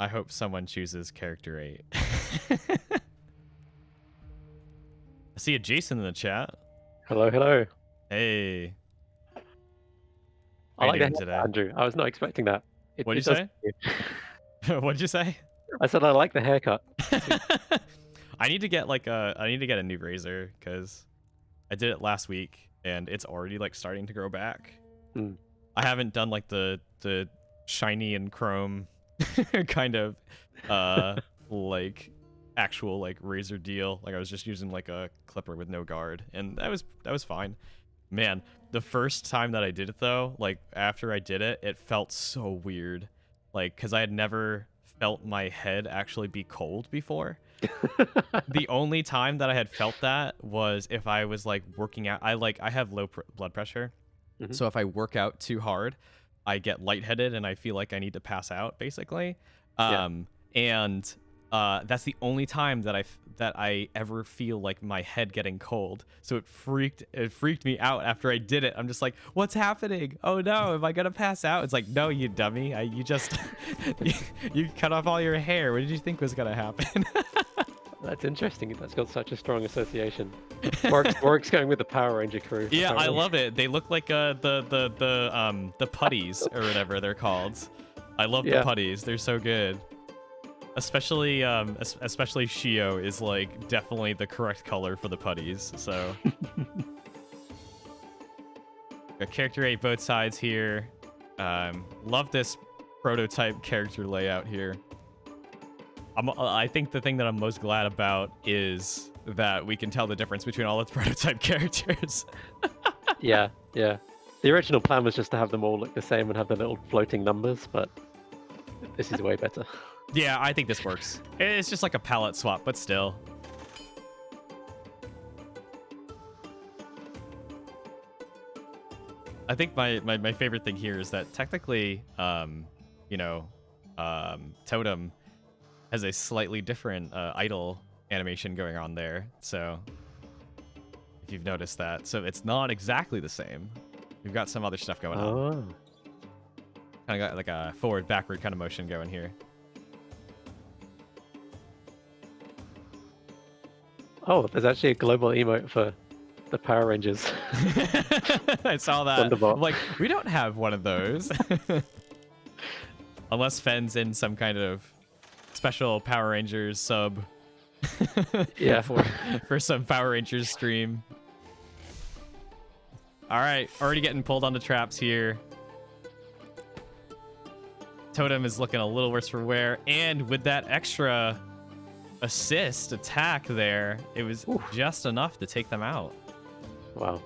I hope someone chooses character 8. I see a Jason in the chat. Hello, hello. Hey. How I you like the doing haircut, today? Andrew. I was not expecting that. What'd you It does. say? What'd you say? I said I like the haircut. I need to get a new razor because I did it last week and it's already like starting to grow back. Hmm. I haven't done like the shiny and chrome kind of like actual like razor deal. Like I was just using like a clipper with no guard, and that was fine. Man, the first time that I did it though, like after I did it, it felt so weird. Like cuz I had never felt my head actually be cold before. The only time that I had felt that was if I was like working out. I have low blood pressure. Mhm. So if I work out too hard, I get lightheaded and I feel like I need to pass out, basically. Yeah. And that's the only time that I ever feel like my head getting cold. So it freaked me out after I did it. I'm just like, what's happening? Oh no, am I gonna pass out? It's like, no, you dummy. You just you cut off all your hair. What did you think was gonna happen? That's interesting. That's got such a strong association. Warwick's going with the Power Ranger crew. Yeah, I apparently. love it. They look like the putties or whatever they're called. I love the Yeah. putties. They're so good. Especially especially Shio is like definitely the correct color for the putties. So got character 8 both sides here. Love this prototype character layout here. I think the thing that I'm most glad about is that we can tell the difference between all its prototype characters. Yeah. Yeah. The original plan was just to have them all look the same and have the little floating numbers, but this is way better. Yeah, I think this works. It's just like a palette swap, but still. I think my favorite thing here is that technically, you know, Totem has a slightly different idle animation going on there. So if you've noticed that, so it's not exactly the same. We've got some other stuff going on. Oh. Kind of got like a forward backward kind of motion going here. Oh, there's actually a global emote for the Power Rangers. I saw that. Thunderbot. I'm like, we don't have one of those. Unless Fenn's in some kind of special Power Rangers sub. Yeah. for some Power Rangers stream. All right, already getting pulled onto traps here. Totem is looking a little worse for wear, and with that extra assist attack there, it was just enough to take them out. Wow.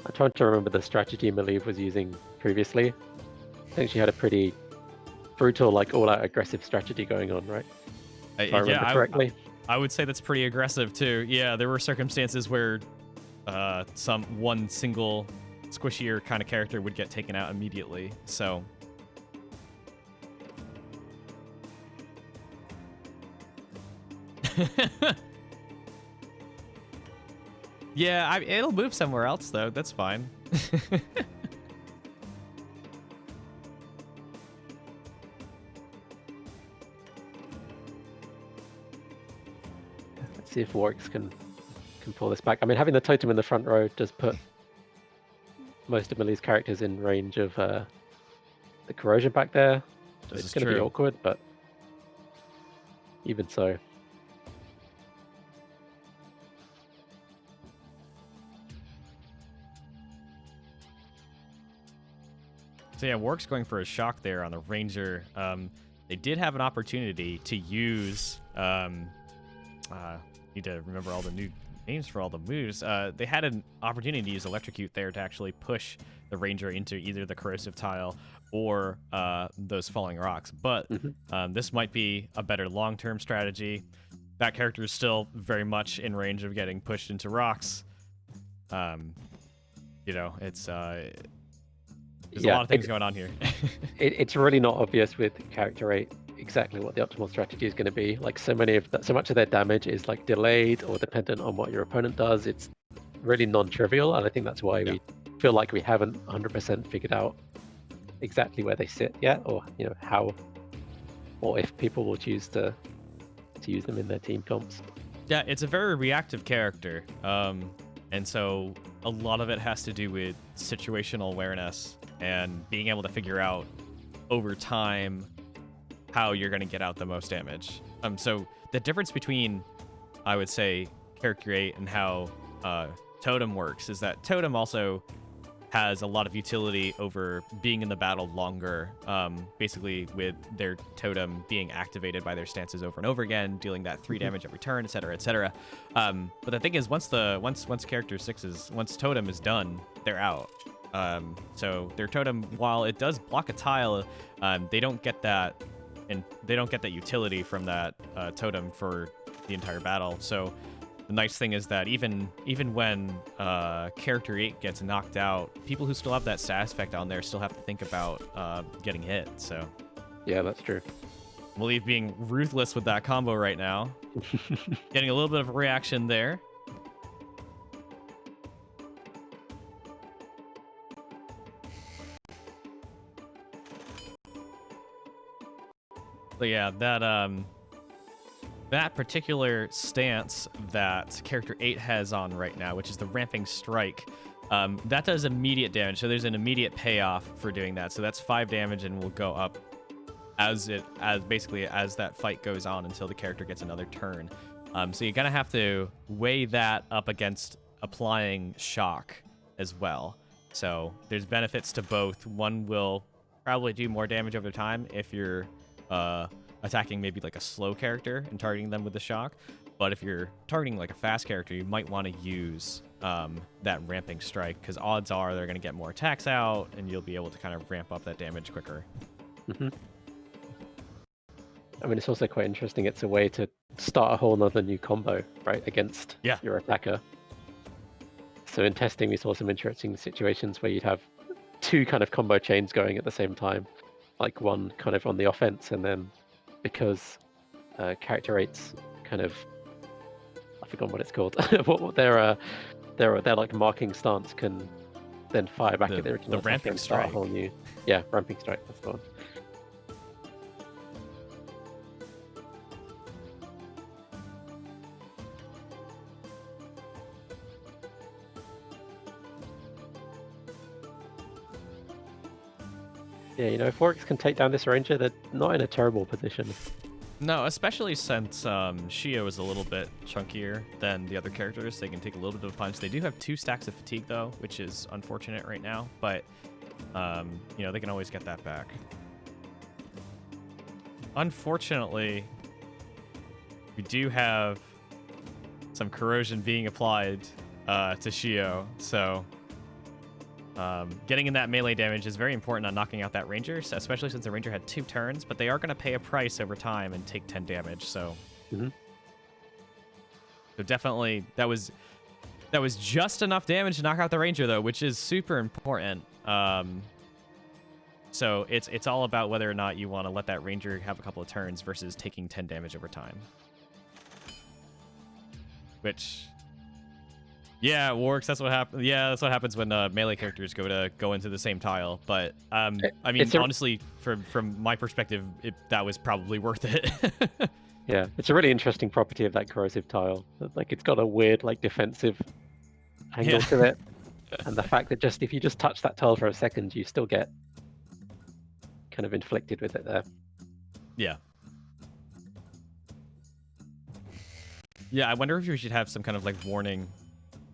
I'm trying to remember the strategy Malieve was using previously. I think she had a pretty brutal, like all-out aggressive strategy going on, right? If I remember correctly. I would say that's pretty aggressive too. Yeah, there were circumstances where one single squishier kind of character would get taken out immediately. So yeah, it'll move somewhere else though. That's fine. Let's see if Warwick's can pull this back. I mean, having the totem in the front row does put most of Millie's characters in range of the corrosion back there. So it's going to be awkward, but even so. So yeah, Warwick's going for a shock there on the Ranger. They did have an opportunity to use. Need to remember all the new names for all the moves. They had an opportunity to use Electrocute there to actually push the Ranger into either the corrosive tile or those falling rocks. But this might be a better long-term strategy. That character is still very much in range of getting pushed into rocks. You know, it's there's a lot of things going on here. It's really not obvious with character 8 exactly what the optimal strategy is going to be. Like so much of their damage is like delayed or dependent on what your opponent does. It's really non-trivial, and I think that's why we feel like we haven't 100% figured out exactly where they sit yet, or how, or if people will choose to use them in their team comps. Yeah, it's a very reactive character, and so a lot of it has to do with situational awareness and being able to figure out over time how you're going to get out the most damage. So the difference between, I would say, character 8 and how Totem works is that Totem also has a lot of utility over being in the battle longer, basically with their totem being activated by their stances over and over again, dealing that 3 damage every turn, etc., etc. But the thing is, once character 6 once totem is done, they're out. So their totem, while it does block a tile, they don't get that, and they don't get that utility from that totem for the entire battle. So the nice thing is that even when character 8 gets knocked out, people who still have that status effect on there still have to think about getting hit. So yeah, that's true. Maleev being ruthless with that combo right now. Getting a little bit of a reaction there. But yeah, that particular stance that character 8 has on right now, which is the ramping strike, that does immediate damage. So there's an immediate payoff for doing that. So that's 5 damage and will go up as that fight goes on until the character gets another turn. So you're gonna have to weigh that up against applying shock as well. So there's benefits to both. One will probably do more damage over time if you're attacking maybe like a slow character and targeting them with the shock. But if you're targeting like a fast character, you might want to use that ramping strike, because odds are they're going to get more attacks out and you'll be able to kind of ramp up that damage quicker. Mm-hmm. I mean, it's also quite interesting. It's a way to start a whole nother new combo, right, against your attacker. So in testing, we saw some interesting situations where you'd have 2 kind of combo chains going at the same time, like one kind of on the offense, and then because character 8's kind of, I forgot what it's called, what their like marking stance can then fire back at the original ramping and strike. Start a whole new, ramping strike. That's the one. Yeah, if Oryx can take down this ranger, they're not in a terrible position. No, especially since Shio is a little bit chunkier than the other characters. They can take a little bit of a punch. They do have 2 stacks of fatigue, though, which is unfortunate right now. But, they can always get that back. Unfortunately, we do have some corrosion being applied to Shio, so getting in that melee damage is very important on knocking out that ranger, especially since the ranger had 2 turns, but they are going to pay a price over time and take 10 damage, so so definitely that was just enough damage to knock out the ranger, though, which is super important. So it's all about whether or not you want to let that ranger have a couple of turns versus taking 10 damage over time, which, yeah, Warx, that's what happens. Yeah, that's what happens when melee characters go into the same tile. But I mean, honestly, from my perspective, that was probably worth it. Yeah, it's a really interesting property of that corrosive tile. Like, it's got a weird, like, defensive angle to it, and the fact that if you just touch that tile for a second, you still get kind of inflicted with it there. Yeah. Yeah, I wonder if we should have some kind of like warning,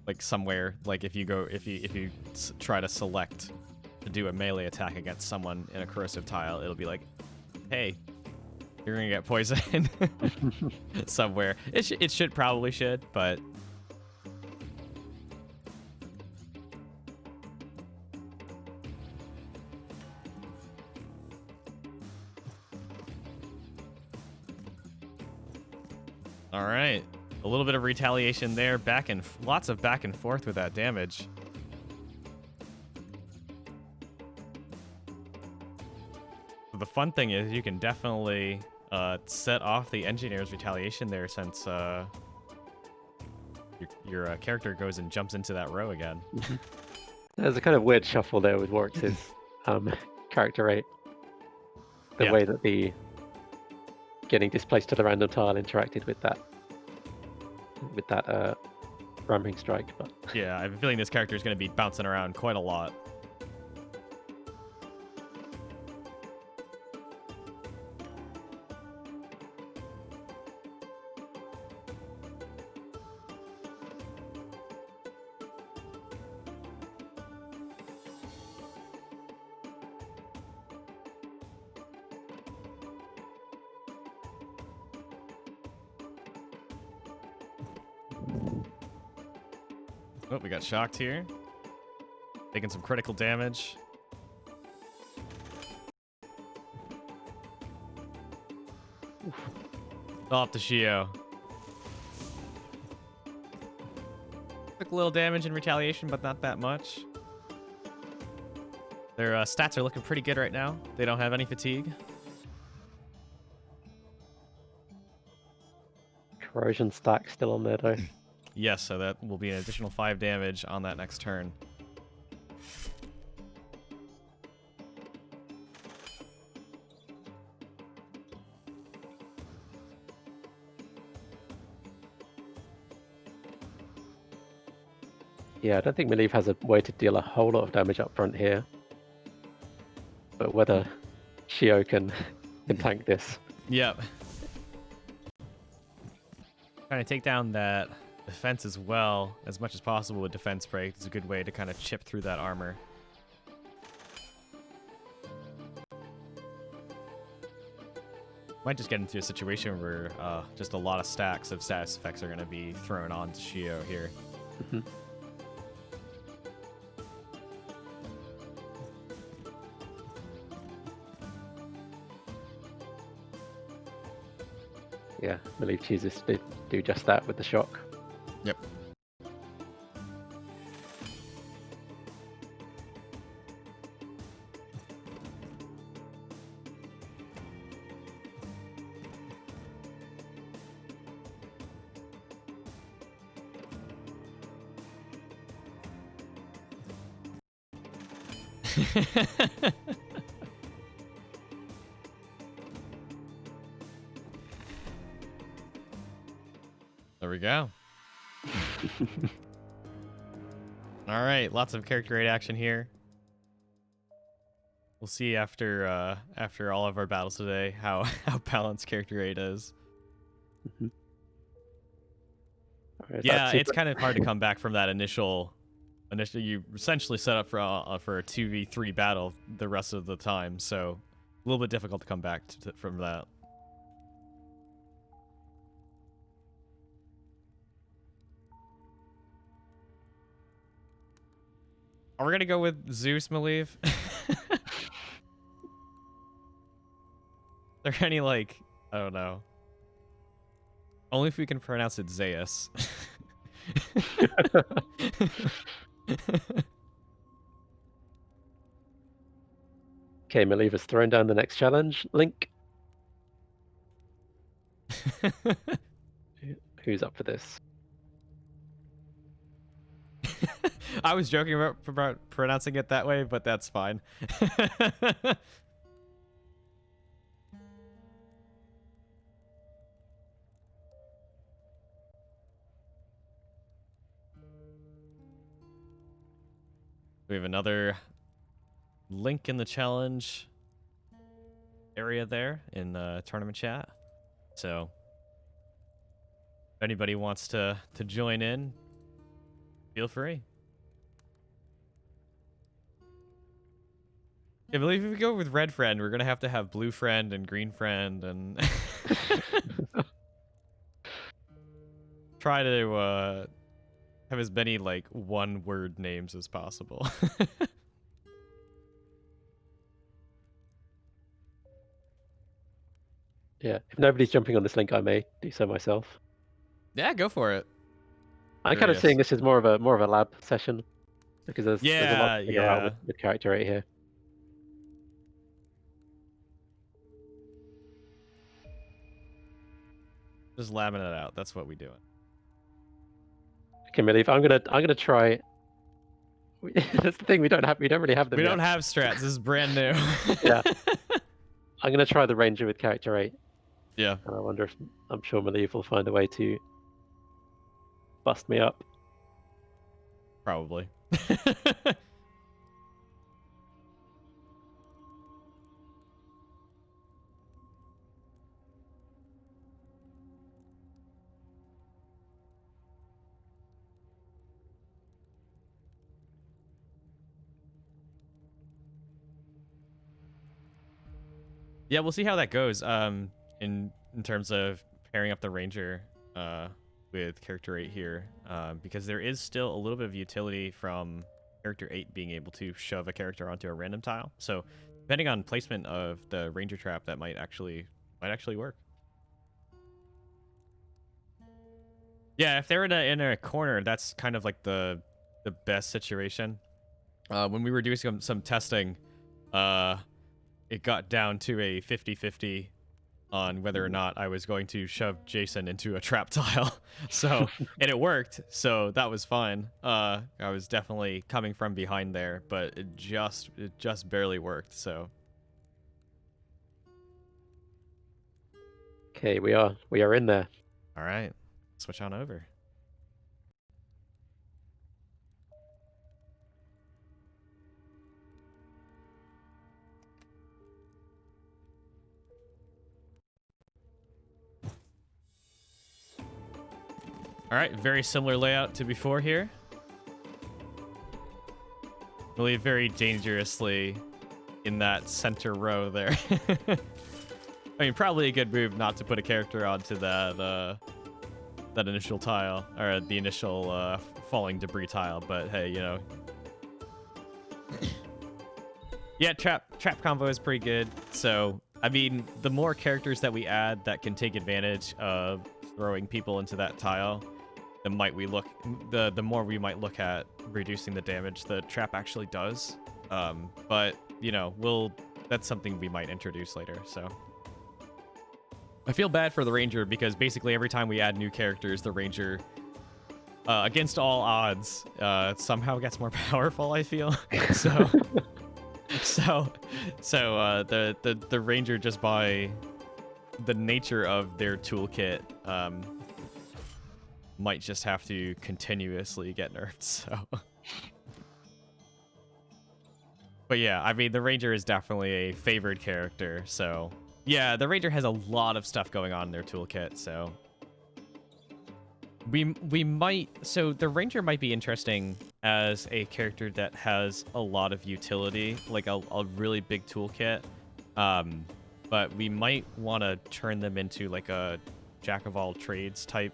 like somewhere, like if you try to select to do a melee attack against someone in a corrosive tile, it'll be like, hey, you're gonna get poisoned somewhere. It should probably should, but all right. A little bit of retaliation there, lots of back and forth with that damage. So the fun thing is you can definitely set off the engineer's retaliation there, since your character goes and jumps into that row again. There's a kind of weird shuffle there with Warx's character rate. The way that the getting displaced to the random tile interacted with that ramming strike. But yeah, I have a feeling this character is going to be bouncing around quite a lot. Oh, we got shocked here. Taking some critical damage. Off to Shio. Took a little damage in retaliation, but not that much. Their stats are looking pretty good right now. They don't have any fatigue. corrosion stack still on there though. Yes, so that will be an additional 5 damage on that next turn. Yeah, I don't think Malieve has a way to deal a whole lot of damage up front here. But whether Shio can tank this. Yep. Trying to take down that defense as well, as much as possible with defense break. It's a good way to kind of chip through that armor. Might just get into a situation where just a lot of stacks of status effects are going to be thrown on to Shio here. Yeah, Malieve chooses to do just that with the shock. Yep. There we go. All right, lots of character rate action here. We'll see after all of our battles today how balanced character rate is. Right, yeah, it's kind of hard to come back from that initial. You essentially set up for a 2v3 battle the rest of the time, so a little bit difficult to come back from that. Are we gonna go with Zeus, Malieve? Are there any, like, I don't know. Only if we can pronounce it Zeus. Okay, Malieve has thrown down the next challenge. Link. Who's up for this? I was joking about pronouncing it that way, but that's fine. We have another link in the challenge area there in tournament chat. So if anybody wants to join in, feel free. I believe if we go with red friend, we're gonna have to have blue friend and green friend and try to have as many like one-word names as possible. Yeah, if nobody's jumping on this link, I may do so myself. Yeah, go for it. I'm kind of seeing this as more of a lab session because there's a lot to figure out with character rate here. Just labbing it out. That's what we do. Okay, Malieve, I'm gonna try That's the thing. We don't really have them We yet. don't have strats. This is brand new. Yeah. I'm gonna try the ranger with character 8, Yeah, and I wonder if I'm sure Malieve will find a way to bust me up. probably. Yeah, we'll see how that goes. In terms of pairing up the ranger, with character 8 here, because there is still a little bit of utility from character 8 being able to shove a character onto a random tile. So, depending on placement of the ranger trap, that might actually work. Yeah, if they're in a corner, that's kind of like the best situation. When we were doing some testing, it got down to a 50-50 on whether or not I was going to shove Jason into a trap tile. So, and it worked, so that was fine. I was definitely coming from behind there, but it just barely worked, so. Okay, we are in there. All right, switch on over. All right, very similar layout to before here. Really very dangerously in that center row there. I mean, probably a good move not to put a character onto that that initial tile, or the initial falling debris tile, but hey, you know. Yeah, trap combo is pretty good. So, I mean, the more characters that we add that can take advantage of throwing people into that tile, the more we might look at reducing the damage the trap actually does. But you know, that's something we might introduce later. So I feel bad for the ranger because basically every time we add new characters, the ranger, against all odds, somehow gets more powerful. I feel so. The ranger, just by the nature of their toolkit, might just have to continuously get nerfed, so. But yeah, I mean, the ranger is definitely a favored character, so. Yeah, the ranger has a lot of stuff going on in their toolkit, so. So the ranger might be interesting as a character that has a lot of utility, like a really big toolkit. But we might want to turn them into like a jack of all trades type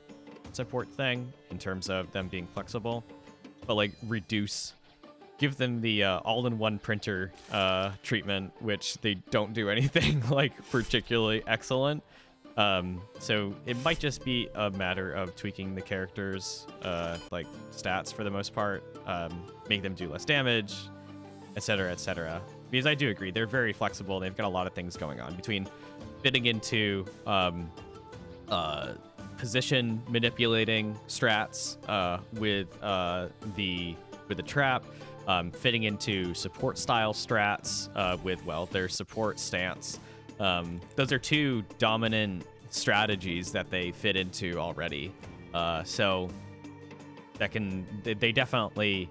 support thing in terms of them being flexible, but like give them the all-in-one printer treatment, which they don't do anything like particularly excellent. So it might just be a matter of tweaking the characters like stats for the most part, make them do less damage, etc., etc. Because I do agree, they're very flexible. They've got a lot of things going on between fitting into position manipulating strats with the trap, fitting into support style strats with, well, their support stance. Those are two dominant strategies that they fit into already. So they definitely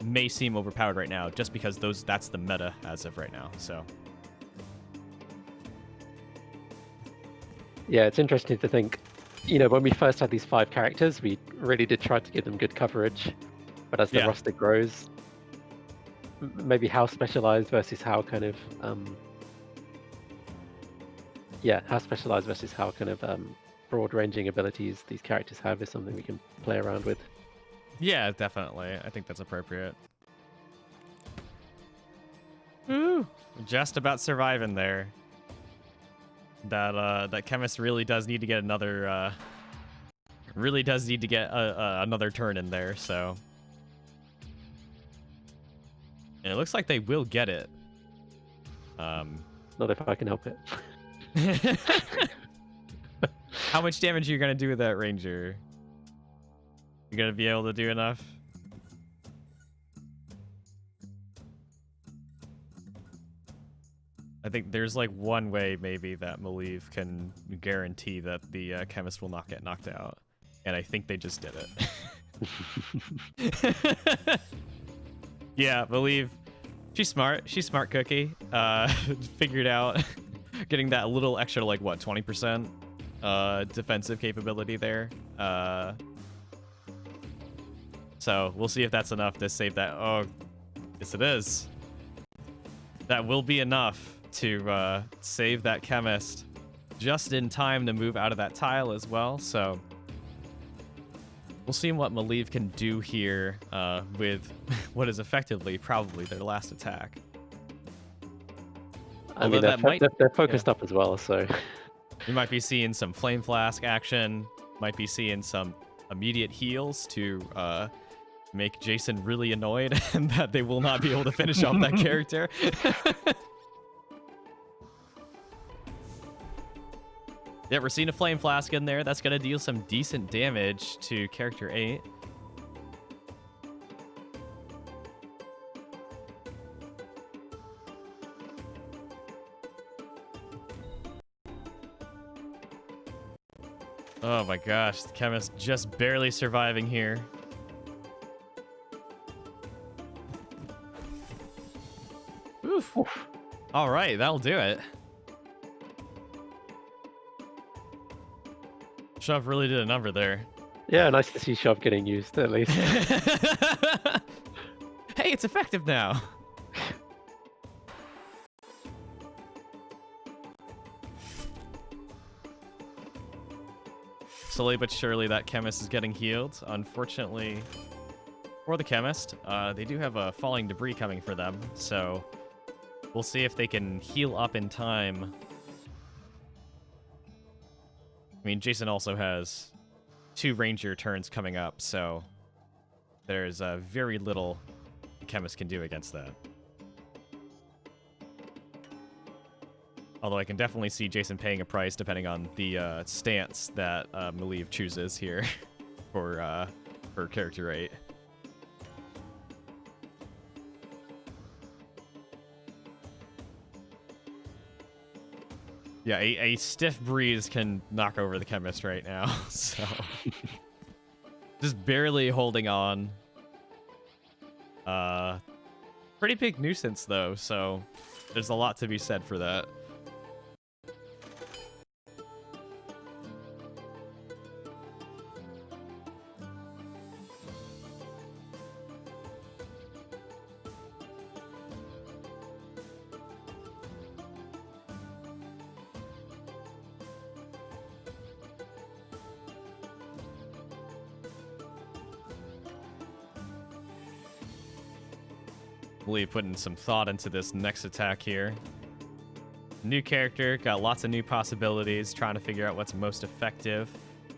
may seem overpowered right now just because that's the meta as of right now. So yeah, it's interesting to think, you know, when we first had these 5 characters, we really did try to give them good coverage. But as the roster grows, maybe how specialized versus how kind of how specialized versus how kind of broad-ranging abilities these characters have is something we can play around with. Yeah, definitely. I think that's appropriate. Ooh, just about surviving there. That chemist really does need to get another another turn in there. So, and it looks like they will get it. Not if I can help it. How much damage are you gonna do with that ranger? You gonna be able to do enough? I think there's like one way maybe that Maliv can guarantee that the chemist will not get knocked out, and I think they just did it. Yeah, Maliv, she's smart. She's smart cookie. Figured out getting that little extra, like what, 20% defensive capability there. So we'll see if that's enough to save that. Oh, yes it is. That will be enough to save that chemist just in time to move out of that tile as well. So we'll see what Maliv can do here with what is effectively probably their last attack. I mean, they're focused up as well, so... You might be seeing some Flame Flask action, might be seeing some immediate heals to make Jason really annoyed and that they will not be able to finish off that character. Yeah, we're seeing a Flame Flask in there. That's going to deal some decent damage to character 8. Oh my gosh, the chemist just barely surviving here. Oof. All right, that'll do it. Shove really did a number there. Yeah, nice to see Shove getting used, at least. Hey, it's effective now. Slowly but surely, that chemist is getting healed. Unfortunately, for the chemist, they do have a falling debris coming for them, so we'll see if they can heal up in time. I mean, Jason also has 2 ranger turns coming up, so there's very little the chemist can do against that. Although I can definitely see Jason paying a price depending on the stance that Maliv chooses here for character 8. Yeah, a stiff breeze can knock over the chemist right now, so just barely holding on. Pretty big nuisance though, so there's a lot to be said for that. Really putting some thought into this next attack here. New character, got lots of new possibilities, trying to figure out what's most effective.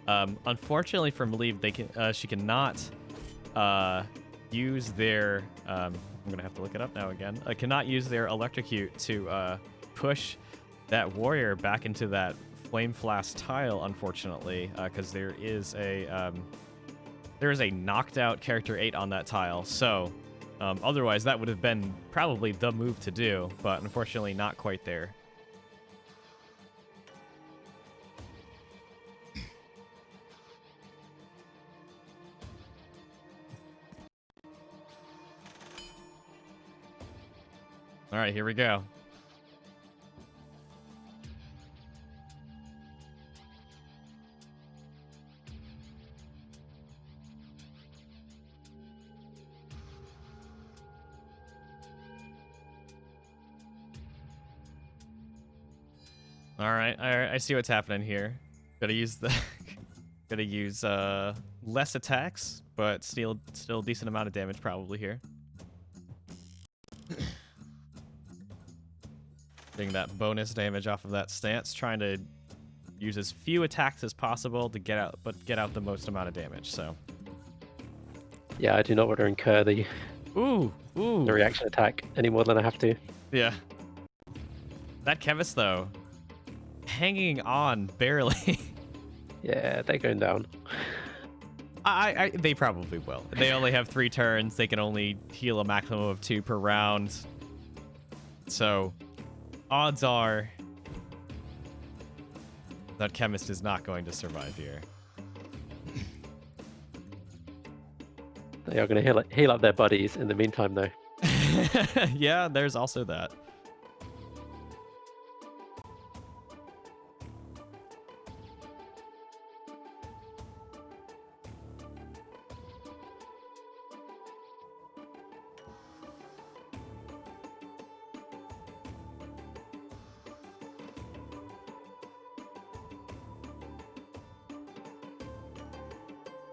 Unfortunately for Maliv, she cannot use their... I'm gonna have to look it up now again. Cannot use their electrocute to push that warrior back into that Flame Flask tile, unfortunately, because there is a knocked out character 8 on that tile. So otherwise, that would have been probably the move to do, but unfortunately not quite there. All right, here we go. All right, I see what's happening here. Gotta use less attacks, but still a decent amount of damage probably here. Getting that bonus damage off of that stance, trying to use as few attacks as possible to get out the most amount of damage. So yeah, I do not want to incur the reaction attack any more than I have to. Yeah. That chemist though, hanging on barely. Yeah, they're going down. They probably will. They only have 3 turns. They can only heal a maximum of 2 per round. So odds are that Chemist is not going to survive here. They are going to heal up their buddies in the meantime, though. Yeah, there's also that.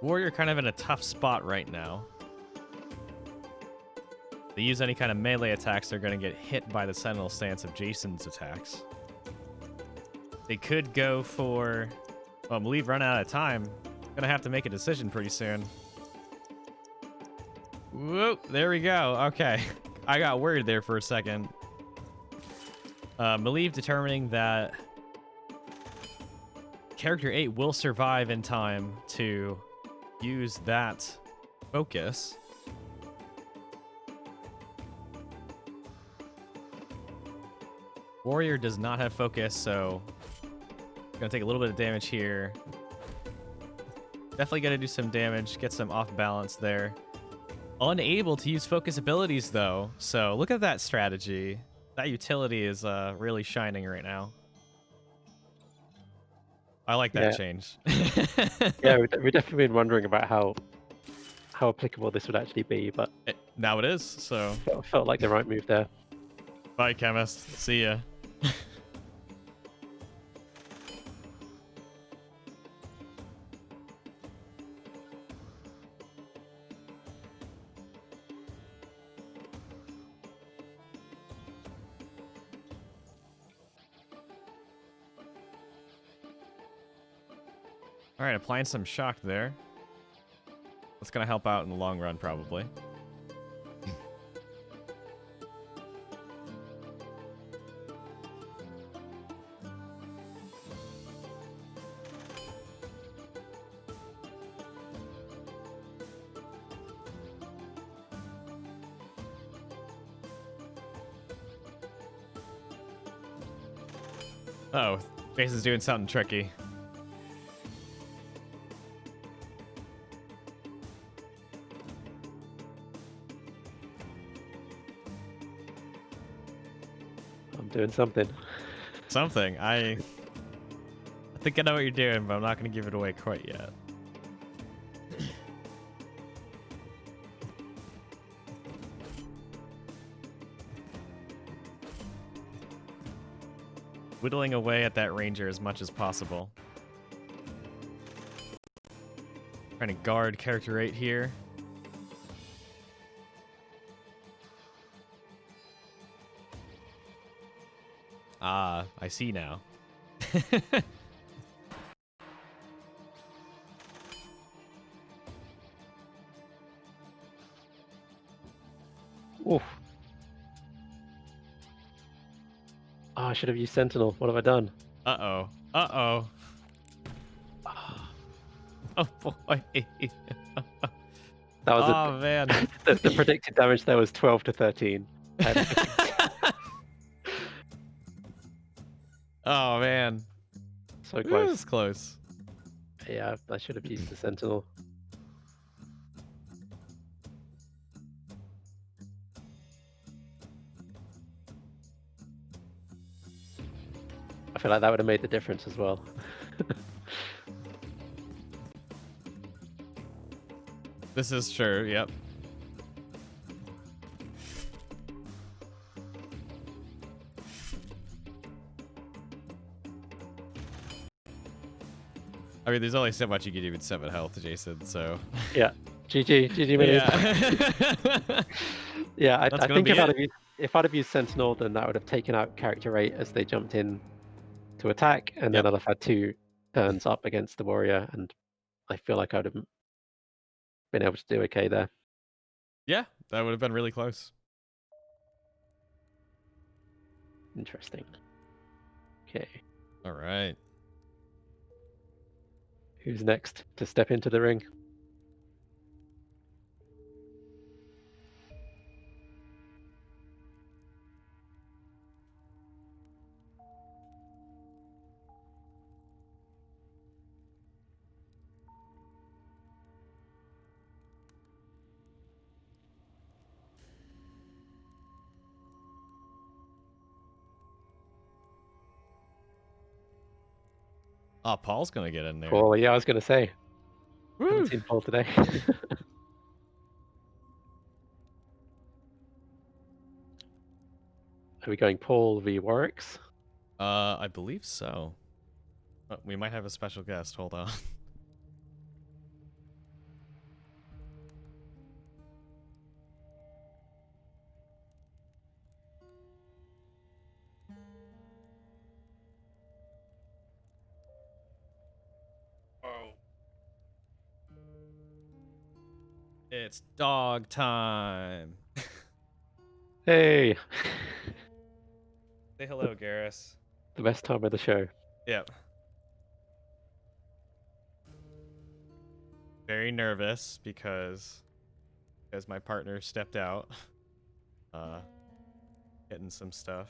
Warrior kind of in a tough spot right now. If they use any kind of melee attacks, they're going to get hit by the Sentinel stance of Jason's attacks. They could go for... Well, I believe run out of time. Gonna have to make a decision pretty soon. Whoa, there we go. Okay. I got worried there for a second. Believe determining that Character 8 will survive in time to use that focus. Warrior does not have focus, so gonna take a little bit of damage here. Definitely gonna do some damage, get some off balance there. Unable to use focus abilities though, so look at that strategy. That utility is really shining right now. I like that change. Yeah, we've definitely been wondering about how applicable this would actually be, but now it is, so... Felt like the right move there. Bye, Chemist. See ya. All right, applying some shock there. That's going to help out in the long run, probably. Uh-oh, Jason's doing something tricky. Doing something. Something. I think I know what you're doing, but I'm not going to give it away quite yet. Whittling away at that ranger as much as possible. Trying to guard character 8 here. Ah, I see now. Oof. Oh, I should have used Sentinel. What have I done? Uh-oh. Uh-oh. Oh, boy. That was oh, man. the predicted damage there was 12 to 13. Oh, man. So close. It was close. Yeah, I should have used the Sentinel. I feel like that would have made the difference as well. This is true, yep. I mean, there's only so much you can do with 7 health, Jason, so... Yeah. GG, man. Yeah, yeah, I think if I'd have used Sentinel, then that would have taken out character 8 as they jumped in to attack, and then I'd have had 2 turns up against the warrior, and I feel like I would have been able to do okay there. Yeah, that would have been really close. Interesting. Okay. All right. Who's next to step into the ring? Oh, Paul's gonna get in there. Paul, yeah, I was gonna say. Haven't Woo! seen Paul today. Are we going Paul v Warwick's? I believe so. Oh, we might have a special guest. Hold on. Oh. It's dog time. Hey! Say hello, Garrus. The best time of the show. Yep. Very nervous because my partner stepped out, getting some stuff,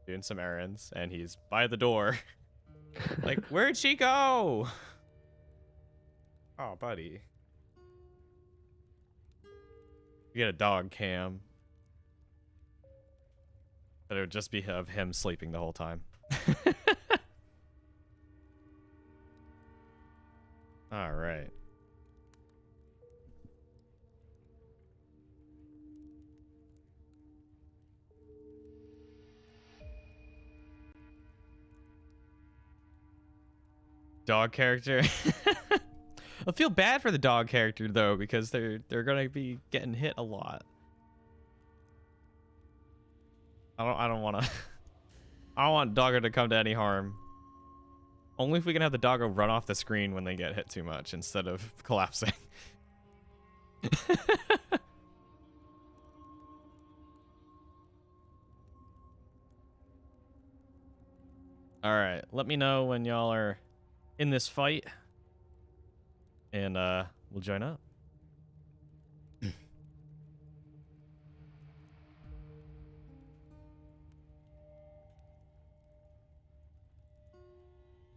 doing some errands, and he's by the door. Like, where'd she go? Oh, buddy. You get a dog cam. But it would just be of him sleeping the whole time. All right. Dog character. I feel bad for the dog character though, because they're gonna be getting hit a lot. I don't wanna I don't want doggo to come to any harm. Only if we can have the doggo run off the screen when they get hit too much instead of collapsing. Alright, let me know when y'all are in this fight. And we'll join up.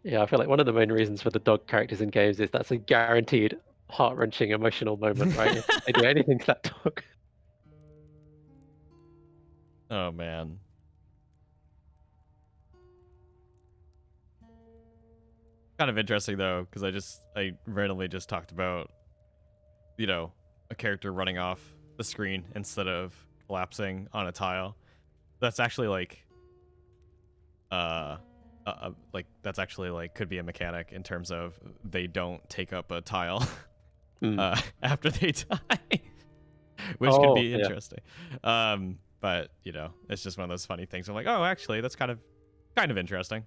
Yeah, I feel like one of the main reasons for the dog characters in games is that's a guaranteed heart-wrenching emotional moment, right? If they do anything to that dog. Oh man. Kind of interesting though, because I randomly just talked about, you know, a character running off the screen instead of collapsing on a tile. That's actually like that's actually like could be a mechanic in terms of they don't take up a tile after they die, which could be Yeah. interesting. But you know, it's just one of those funny things. I'm like, oh, actually, that's kind of interesting.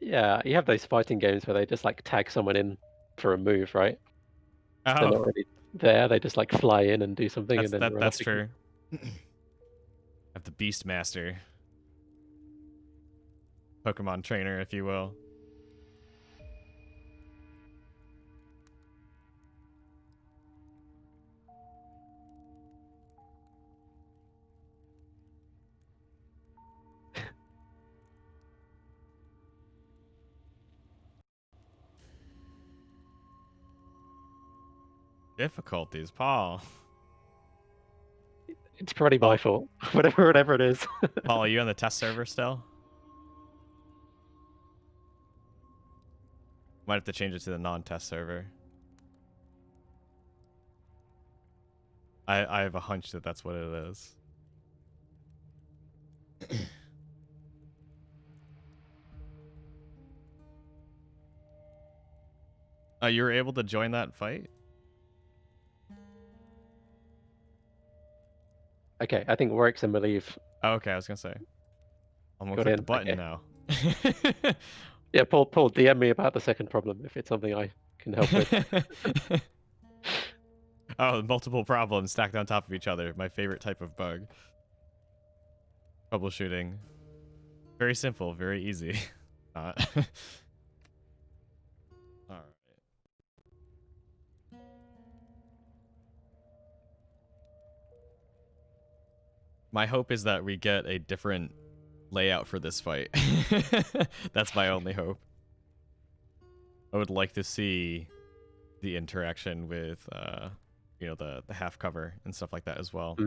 Yeah, you have those fighting games where they just like tag someone in for a move, right? They're Oh, not really there. They just like fly in and do something and then run off that's again. true. Have the Beast Master, Pokemon trainer, if you will. Difficulties, Paul. It's probably my fault. Whatever it is. Paul, are you on the test server still? Might have to change it to the non-test server. I have a hunch that that's what it is. You were able to join that fight? Okay, I think Warwick's and Malieve. Oh, okay, I was gonna say. I'm gonna Got click the in. button Okay. now. Yeah, Paul, DM me about the second problem if it's something I can help with. Oh, multiple problems stacked on top of each other. My favorite type of bug. Troubleshooting. Very simple, very easy. Not. Alright. My hope is that we get a different layout for this fight. That's my only hope. I would like to see the interaction with you know, the half cover and stuff like that as well.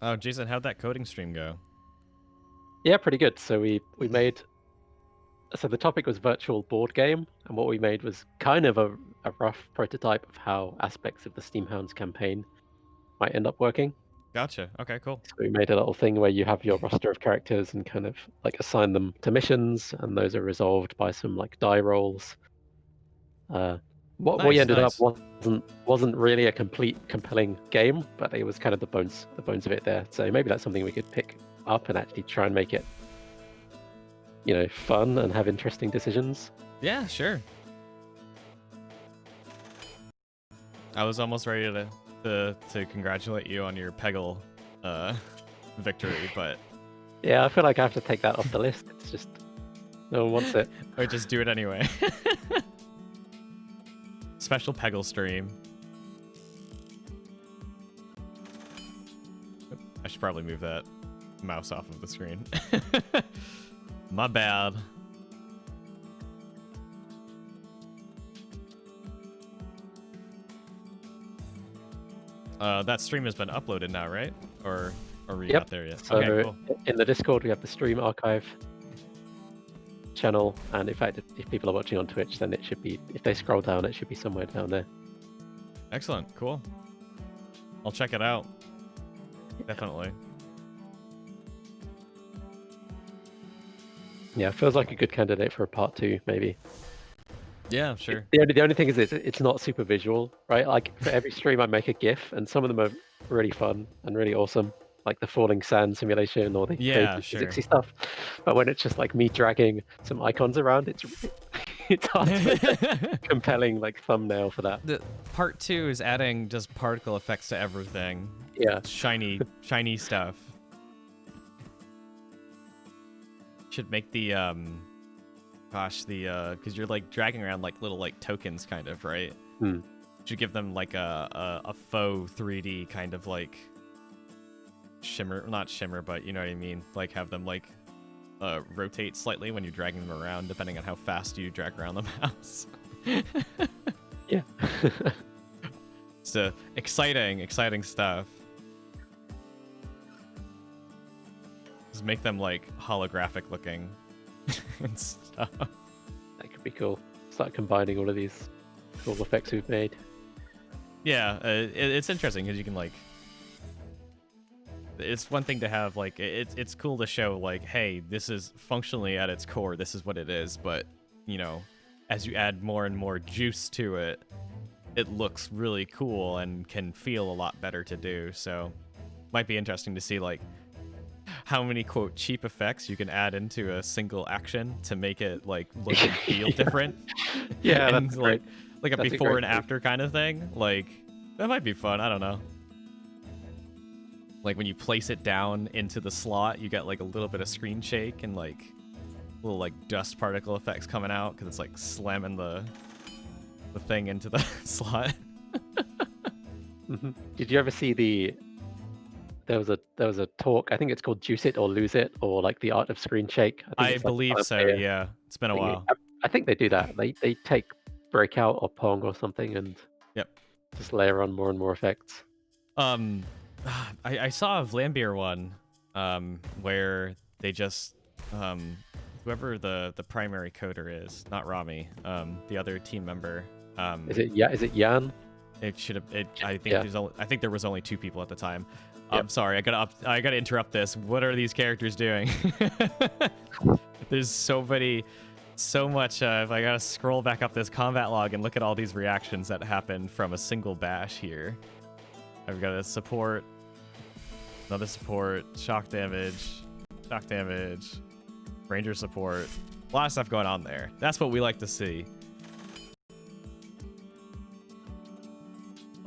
Oh, Jason, how'd that coding stream go? Yeah, pretty good. So we made. So the topic was virtual board game, and what we made was kind of a rough prototype of how aspects of the Steamhounds campaign might end up working. Gotcha. Okay, cool. So we made a little thing where you have your roster of characters and kind of like assign them to missions, and those are resolved by some like die rolls. What we Nice, ended up nice. wasn't really a complete compelling game, but it was kind of the bones of it there. So maybe that's something we could pick up and actually try and make it, fun and have interesting decisions. Yeah, sure. I was almost ready to congratulate you on your Peggle victory, but Yeah, I feel like I have to take that off the list. It's just no one wants it. or just do it anyway. Special Peggle stream. I should probably move that mouse off of the screen. My bad. That stream has been uploaded now, right? Or are we not there yet? So Okay, cool. in the Discord, we have the stream archive channel, and in fact, if people are watching on Twitch, then it should be, if they scroll down, it should be somewhere down there. Excellent, cool. I'll check it out. Definitely. Yeah, feels like a good candidate for a part 2, maybe. Yeah, sure. The only thing is it's not super visual, right? Like for every stream I make a GIF, and some of them are really fun and really awesome, like the falling sand simulation or the physicsy stuff. But when it's just like me dragging some icons around, it's hard to make a compelling like thumbnail for that. The part 2 is adding just particle effects to everything. Yeah. Shiny stuff. Should make the because you're like dragging around like little like tokens kind of, right? Should give them like a faux 3D kind of like shimmer, not shimmer, but you know what I mean? Like have them like rotate slightly when you're dragging them around, depending on how fast you drag around the mouse. Yeah. So exciting stuff. Just make them like holographic looking and stuff. That could be cool. Start combining all of these cool effects we've made. Yeah, it's interesting because you can like. It's one thing to have like it's cool to show like, hey, this is functionally at its core, this is what it is, but as you add more and more juice to it, it looks really cool and can feel a lot better to do. So might be interesting to see like how many quote cheap effects you can add into a single action to make it like look and feel different. Yeah, and that's like great. a before and after kind of thing. Like that might be fun. I don't know. Like when you place it down into the slot, you get like a little bit of screen shake and like little like dust particle effects coming out because it's like slamming the thing into the slot. Did you ever see there was a talk, I think it's called Juice It or Lose It, or like the art of screen shake. I believe so, yeah. It's been a while. I think they do that. They take Breakout or Pong or something and just layer on more and more effects. I saw a Vlambeer one where they just whoever the primary coder is, not Rami, the other team member. Is it Jan? It should have. I think there was only 2 people at the time. I'm sorry. I gotta interrupt this. What are these characters doing? There's so much. If I gotta scroll back up this combat log and look at all these reactions that happened from a single bash here. I've got a support, another support, shock damage, ranger support. A lot of stuff going on there. That's what we like to see.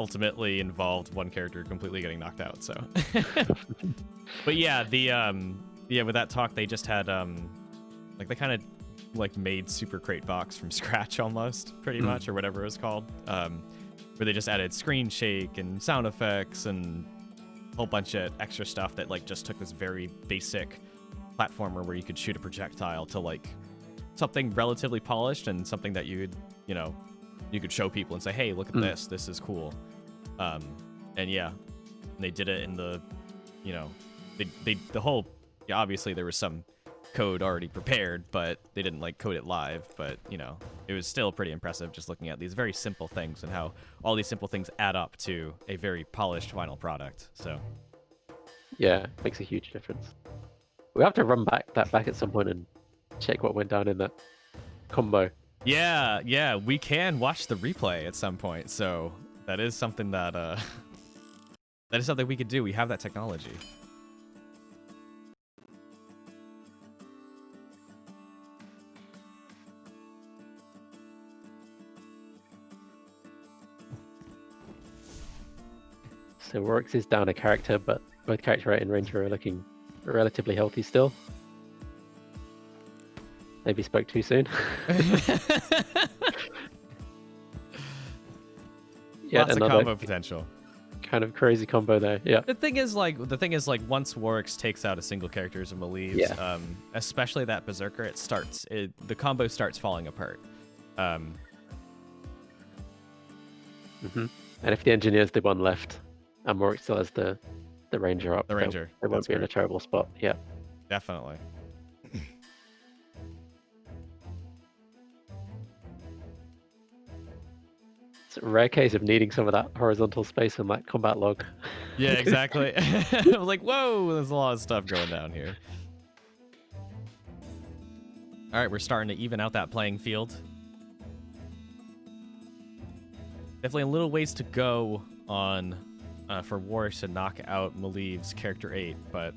Ultimately involved one character completely getting knocked out, so. But yeah, with that talk they just had like they kind of like made Super Crate Box from scratch almost, pretty much, or whatever it was called. Where they just added screen shake and sound effects and a whole bunch of extra stuff that like just took this very basic platformer where you could shoot a projectile to like something relatively polished and something that you could show people and say, hey, look at this is cool. And yeah, they did it in the you know, the whole, yeah, obviously there was some code already prepared, but they didn't like code it live. But you know, it was still pretty impressive just looking at these very simple things and how all these simple things add up to a very polished final product. So Yeah, makes a huge difference. We have to run that back at some point and check what went down in that combo. yeah, we can watch the replay at some point. So that is something that that is something we could do. We have that technology. So Works is down a character, but both Character 8 and Ranger are looking relatively healthy still. Maybe spoke too soon. Yeah, lots of combo potential. Kind of crazy combo there. Yeah. The thing is, like, once Warwick's takes out a single character and believes, especially that Berserker, the combo starts falling apart. And if the Engineer's the one left, and Warwick still has the Ranger up, they won't be in a terrible spot. Yeah. Definitely. It's a rare case of needing some of that horizontal space on that combat log. Yeah, exactly. I was like, whoa, there's a lot of stuff going down here. All right, we're starting to even out that playing field. Definitely a little ways to go on for Warwick to knock out Maliv's Character 8, but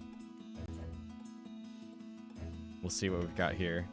we'll see what we've got here.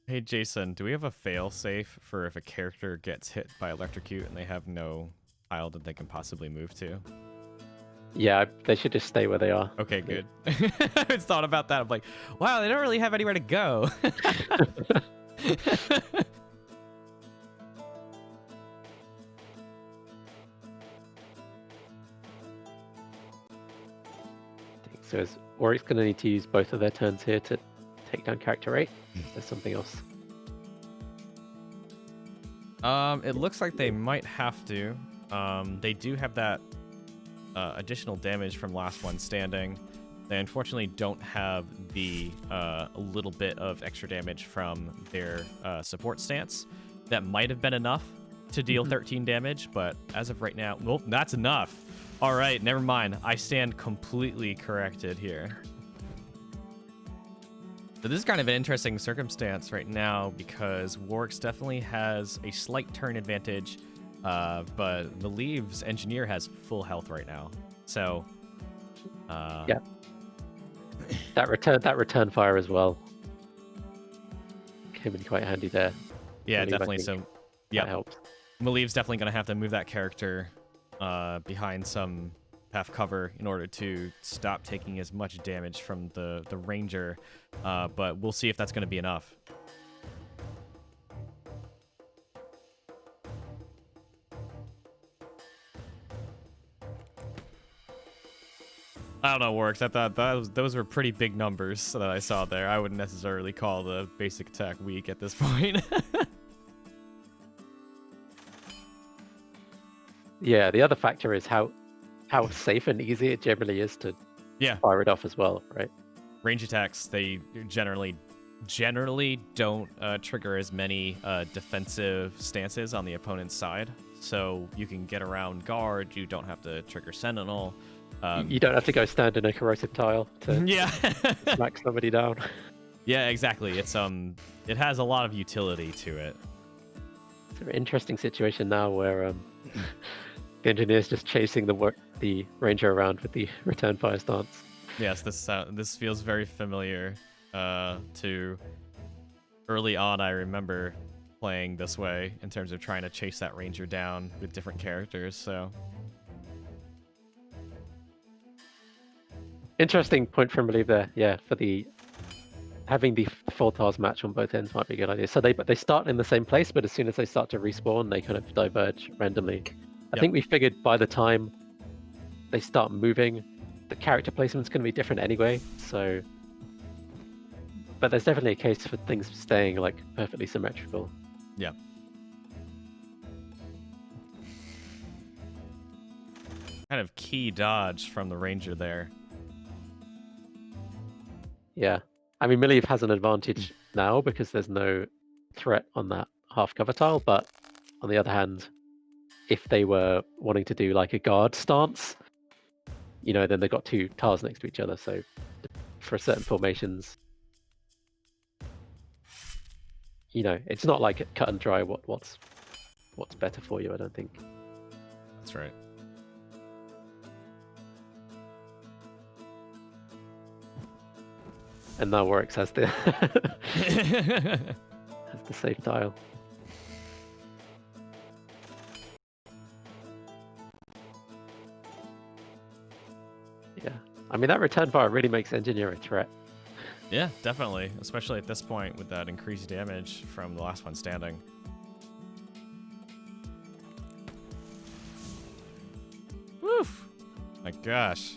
Hey Jason, do we have a fail-safe for if a character gets hit by electrocute and they have no tile that they can possibly move to? Yeah, they should just stay where they are. Okay, good. I just thought about that. I'm like, wow, they don't really have anywhere to go. So Warwick's going to need to use both of their turns here to take down Character 8. Is there something else? It looks like they might have to. They do have that additional damage from Last One Standing. They unfortunately don't have the little bit of extra damage from their support stance. That might have been enough to deal 13 damage, but as of right now, well, that's enough. All right, never mind. I stand completely corrected here. So this is kind of an interesting circumstance right now because Warwick's definitely has a slight turn advantage, but Maliv's Engineer has full health right now. So, yeah, that return fire as well came in quite handy there. Yeah, definitely. So, yeah, helps. Maliv's definitely going to have to move that character behind some path cover in order to stop taking as much damage from the Ranger, but we'll see if that's going to be enough. I don't know, Works. I thought those were pretty big numbers that I saw there. I wouldn't necessarily call the basic attack weak at this point. Yeah, the other factor is how safe and easy it generally is to fire it off as well, right? Range attacks, they generally don't trigger as many defensive stances on the opponent's side. So you can get around guard, you don't have to trigger sentinel. You don't have to go stand in a corrosive tile to smack somebody down. Yeah, exactly. It's it has a lot of utility to it. It's an interesting situation now where the Engineer's just chasing the Ranger around with the return fire stance. Yes, this feels very familiar to early on. I remember playing this way in terms of trying to chase that Ranger down with different characters. So interesting point from Maliv there. Yeah, for the having the full tiles match on both ends might be a good idea. So they start in the same place, but as soon as they start to respawn, they kind of diverge randomly. I think we figured by the time they start moving, the character placement's going to be different anyway. So, but there's definitely a case for things staying like perfectly symmetrical. Yeah. Kind of key dodge from the ranger there. Yeah. I mean, Miliv has an advantage now because there's no threat on that half cover tile, but on the other hand, if they were wanting to do like a guard stance, you know, then they've got two tiles next to each other. So for certain formations, you know, it's not like cut and dry what's better for you, I don't think. That's right. And now Works has the has the safe tile. Yeah. I mean, that return fire really makes Engineer a threat. Yeah, definitely. Especially at this point with that increased damage from the last one standing. Woof! My gosh.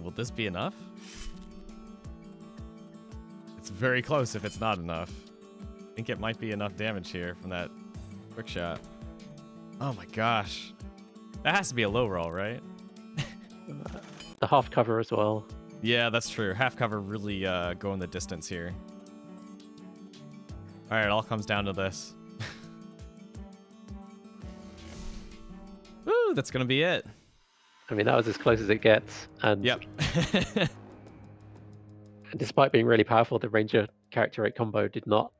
Will this be enough? It's very close if it's not enough. I think it might be enough damage here from that quick shot. Oh my gosh. That has to be a low roll, right? The half cover as well. Yeah, that's true. Half cover really going the distance here. Alright, it all comes down to this. Woo, that's gonna be it. I mean, that was as close as it gets. And yep. Despite being really powerful, the Ranger character rate combo did not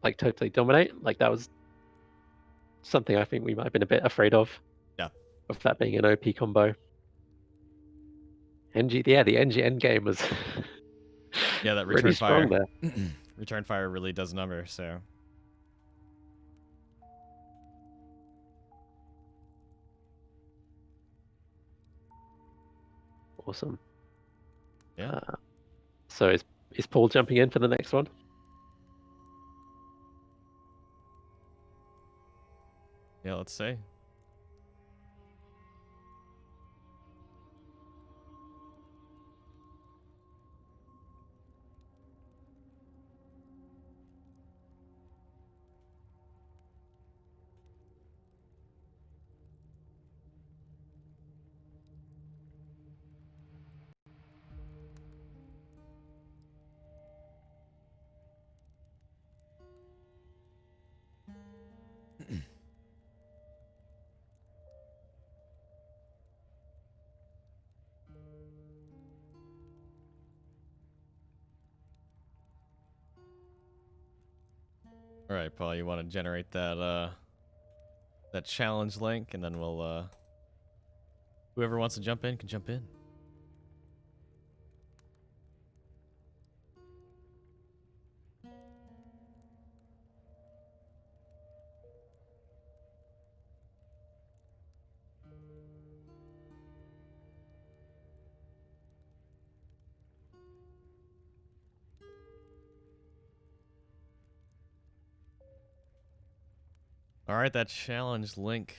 like totally dominate. Like that was something I think we might have been a bit afraid of. Yeah. Of that being an OP combo. The NG end game was yeah, that return really fire. strong there. Return fire really does number, so. Awesome. Yeah. So is Paul jumping in for the next one? Yeah, let's see. All right, Paul, you want to generate that that challenge link, and then we'll whoever wants to jump in can jump in. All right, that challenge link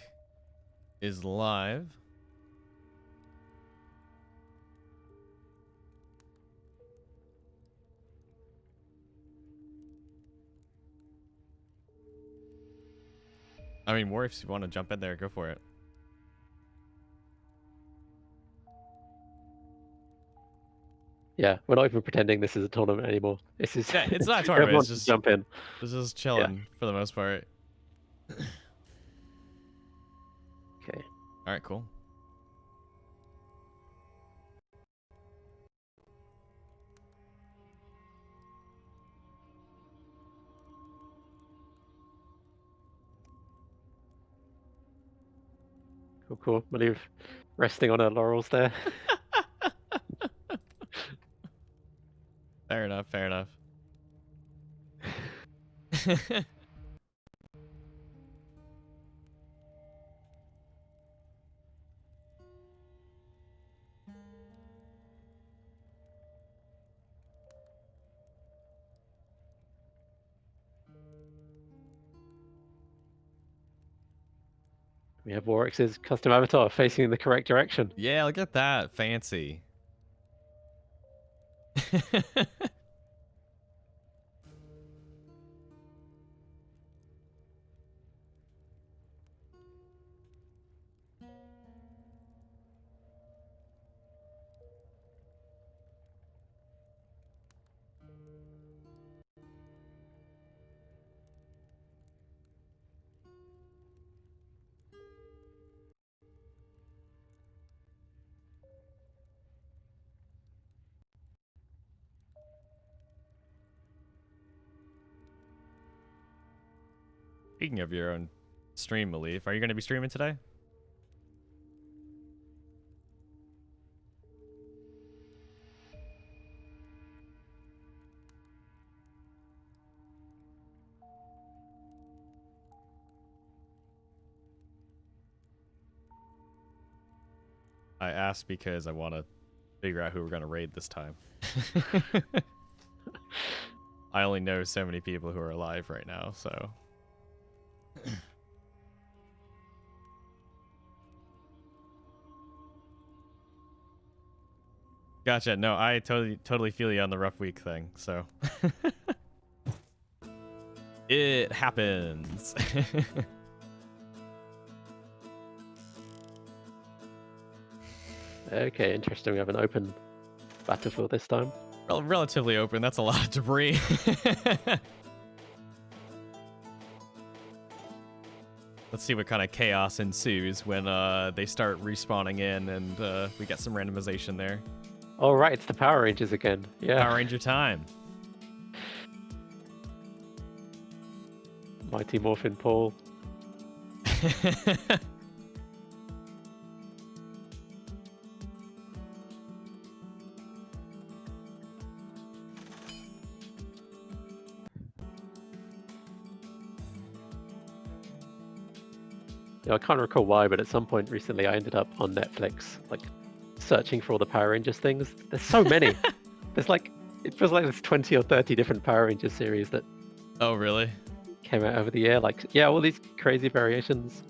is live. I mean, War, if you want to jump in there, go for it. Yeah, we're not even pretending this is a tournament anymore. This is Yeah, it's not a tournament. everyone It's just jump in. This is chilling for the most part. Okay. All right, cool. Cool. Maliv resting on her laurels there. Fair enough. Fair enough. We have Warwick's custom avatar facing in the correct direction. Yeah, look at that. Fancy. Speaking of your own stream, Malif, are you going to be streaming today? I asked because I want to figure out who we're going to raid this time. I only know so many people who are alive right now, so... Gotcha. No, I totally feel you on the rough week thing, so... It happens. Okay, interesting. We have an open battlefield this time. Relatively open. That's a lot of debris. Let's see what kind of chaos ensues when they start respawning in and we get some randomization there. Oh, right. It's the Power Rangers again. Yeah. Power Ranger time. Mighty Morphin Paul. Yeah, I can't recall why, but at some point recently I ended up on Netflix, like, searching for all the Power Rangers things. There's so many. There's like, it feels like there's 20 or 30 different Power Rangers series that... Oh, really? Came out over the year. Like, yeah, all these crazy variations.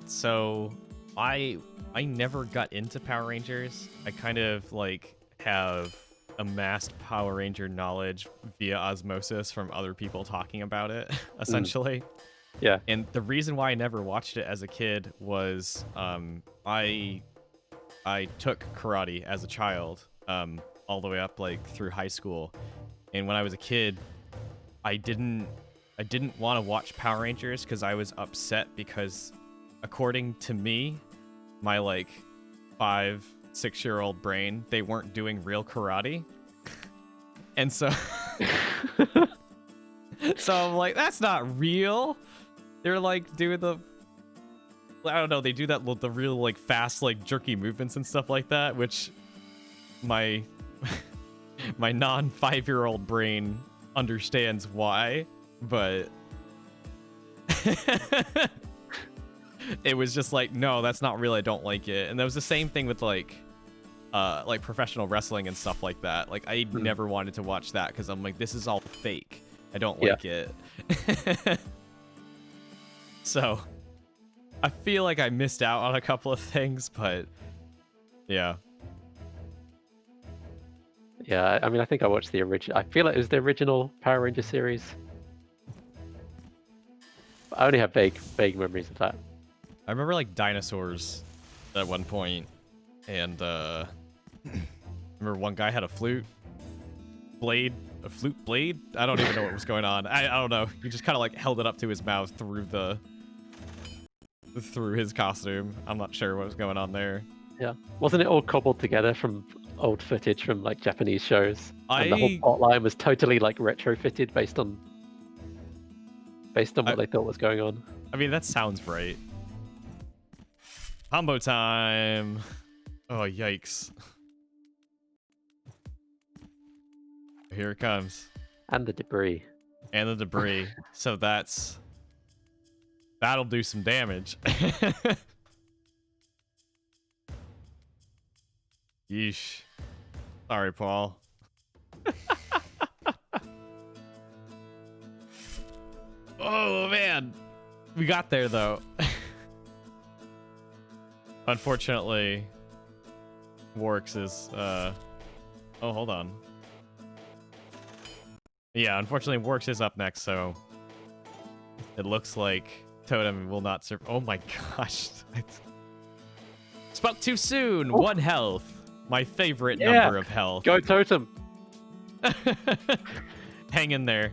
So I never got into Power Rangers. I kind of, like, have amassed Power Ranger knowledge via osmosis from other people talking about it, essentially. Yeah. And the reason why I never watched it as a kid was I took karate as a child all the way up like through high school. And when I was a kid, I didn't want to watch Power Rangers because I was upset because according to me, my like 5-6-year-old brain, they weren't doing real karate. And so so I'm like, that's not real. They're like doing the, I don't know, they do that the real like fast like jerky movements and stuff like that, which my my non-5-year-old brain understands why, but it was just like, no, that's not real. I don't like it. And that was the same thing with like professional wrestling and stuff like that. Like I never wanted to watch that because I'm like, this is all fake. I don't like it. So I feel like I missed out on a couple of things, but yeah. Yeah, I mean, I think I watched the original. I feel like it was the original Power Ranger series. I only have vague memories of that. I remember like dinosaurs at one point, and remember one guy had a flute blade. I don't even know what was going on. I don't know. He just kind of like held it up to his mouth through his costume. I'm not sure what was going on there. Yeah, wasn't it all cobbled together from old footage from like Japanese shows? And the whole plotline was totally like retrofitted based on what they thought was going on. I mean, that sounds right. Combo time. Oh, yikes. Here it comes. And the debris. And the debris. So that'll do some damage. Yeesh. Sorry, Paul. Oh, man. We got there, though. Unfortunately, Works is, oh, hold on. Yeah, unfortunately, Works is up next, so it looks like Totem will not serve. Oh my gosh. Spoke too soon. 1 health. My favorite number of health. Go Totem. Hang in there.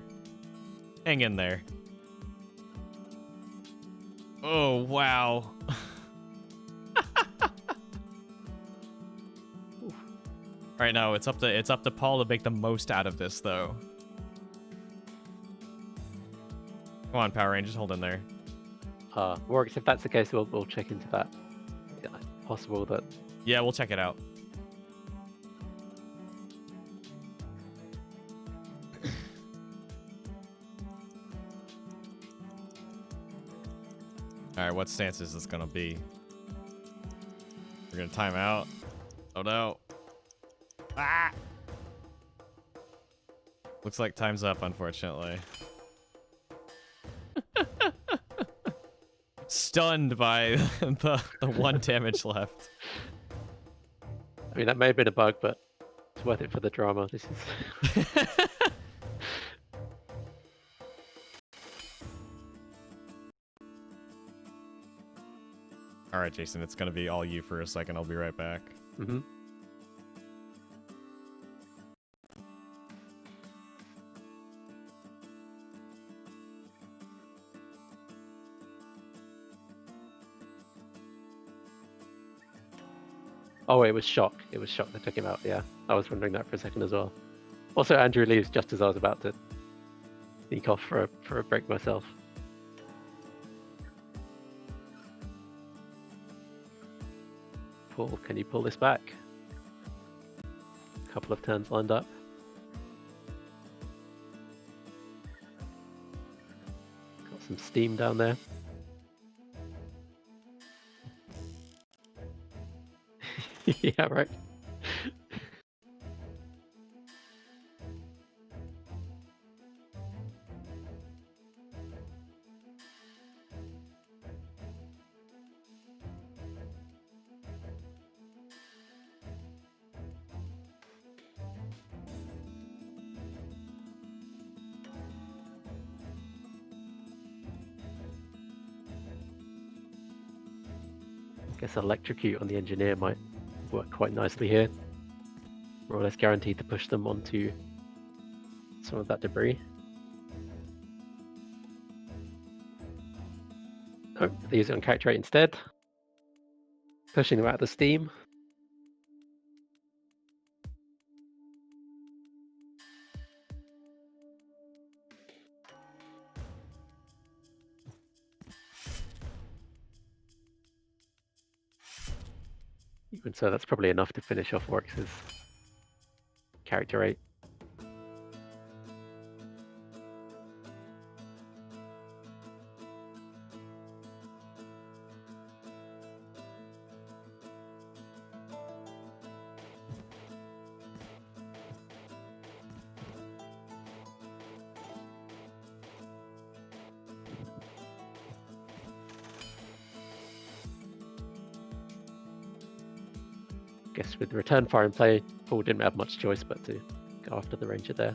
Hang in there. Oh, wow. Right now, it's up to Paul to make the most out of this, though. Come on, Power Rangers, hold in there. Works. If that's the case, we'll check into that. Yeah, possible that. Yeah, we'll check it out. All right, what stance is this gonna be? We're gonna time out. Oh no. Ah! Looks like time's up, unfortunately. Stunned by the 1 damage left. I mean, that may have been a bug, but it's worth it for the drama. This is. All right, Jason, it's gonna be all you for a second. I'll be right back. Mm-hmm. Oh, it was shock. It was shock that took him out. Yeah, I was wondering that for a second as well. Also, Andrew leaves just as I was about to sneak off for a break myself. Paul, can you pull this back? A couple of turns lined up. Got some steam down there. Yeah, right. Guess electrocute on the engineer might work quite nicely here. More or less guaranteed to push them onto some of that debris. Oh, they use it on character rate instead. Pushing them out of the steam. Even so, that's probably enough to finish off Works' character rate. Guess with return fire in play, Paul didn't have much choice but to go after the ranger there.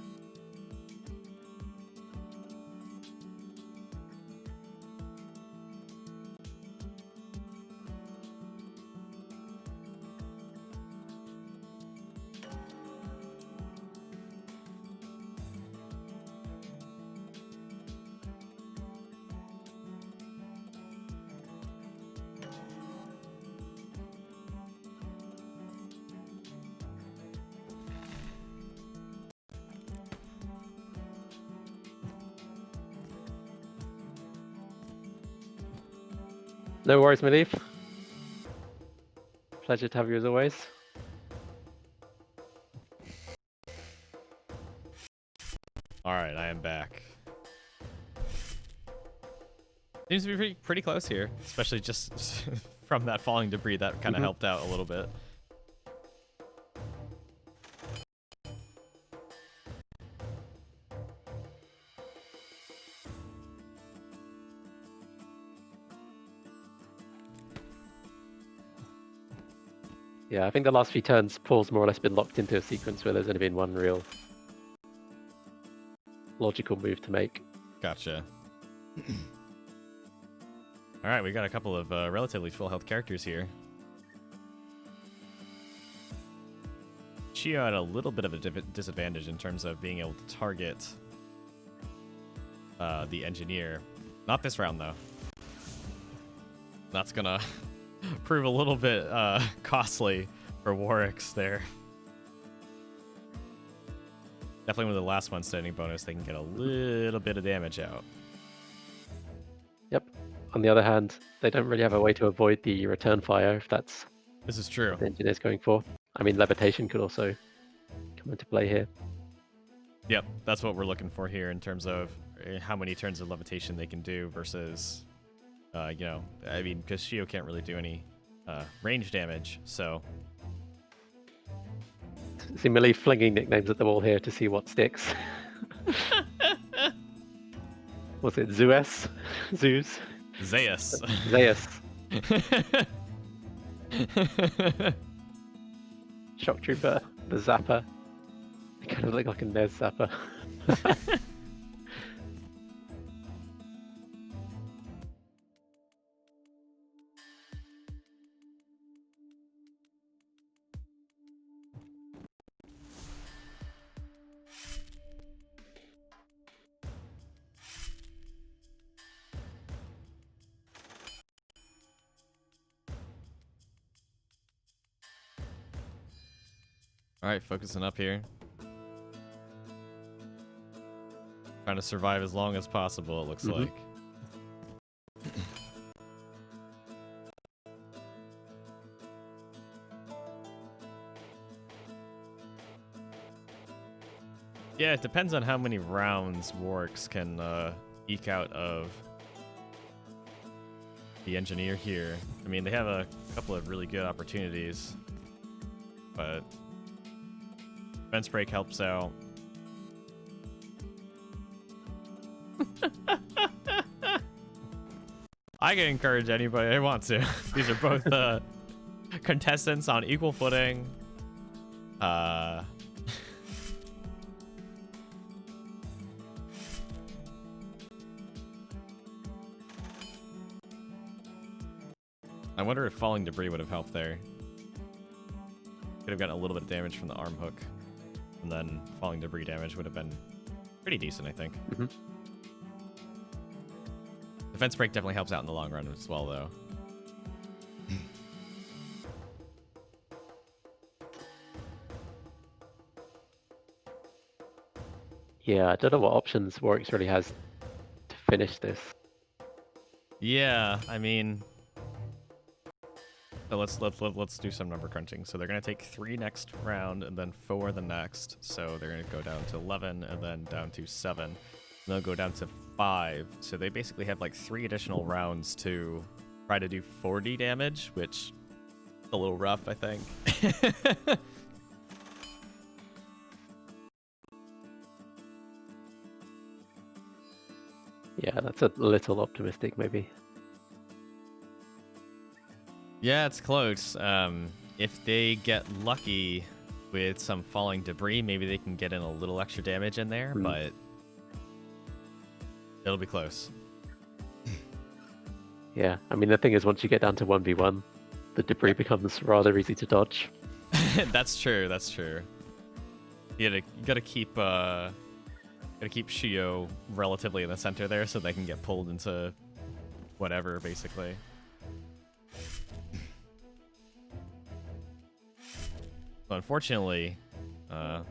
No worries, Malif. Pleasure to have you as always. All right, I am back. Seems to be pretty close here, especially just from that falling debris. That kind of helped out a little bit. Yeah, I think the last few turns, Paul's more or less been locked into a sequence where there's only been one real logical move to make. Gotcha. All right, we got a couple of relatively full health characters here. Chio had a little bit of a disadvantage in terms of being able to target the engineer. Not this round, though. That's gonna prove a little bit costly for Warwick's there. Definitely with the last one standing bonus, they can get a little bit of damage out. Yep. On the other hand, they don't really have a way to avoid the return fire if that's This is true. what the engineer's going for. I mean, levitation could also come into play here. Yep, that's what we're looking for here in terms of how many turns of levitation they can do versus, you know, I mean, because Shio can't really do any range damage, so. Seemingly flinging nicknames at the wall here to see what sticks. Was it Zeus? Zeus? Zeus. Zeus. Shock Trooper, the Zapper. They kind of look like a Nez Zapper. All right, focusing up here. Trying to survive as long as possible, it looks like. Yeah, it depends on how many rounds Warwick's can eke out of the engineer here. I mean, they have a couple of really good opportunities, but fence break helps out. I can encourage anybody I want to. These are both contestants on equal footing. I wonder if falling debris would have helped there. Could have gotten a little bit of damage from the arm hook, and then falling debris damage would have been pretty decent, I think. Defense break definitely helps out in the long run as well, though. Yeah, I don't know what options Warwick's really has to finish this. Yeah, I mean, so let's do some number crunching. So they're gonna take 3 next round and then 4 the next. So they're gonna go down to 11 and then down to 7. And they'll go down to 5. So they basically have like 3 additional rounds to try to do 40 damage, which is a little rough, I think. Yeah, that's a little optimistic, maybe. Yeah, it's close. If they get lucky with some falling debris, maybe they can get in a little extra damage in there, but it'll be close. Yeah, I mean, the thing is, once you get down to 1v1, the debris becomes rather easy to dodge. That's true, that's true. You gotta keep Shio relatively in the center there so they can get pulled into whatever, basically. So unfortunately, that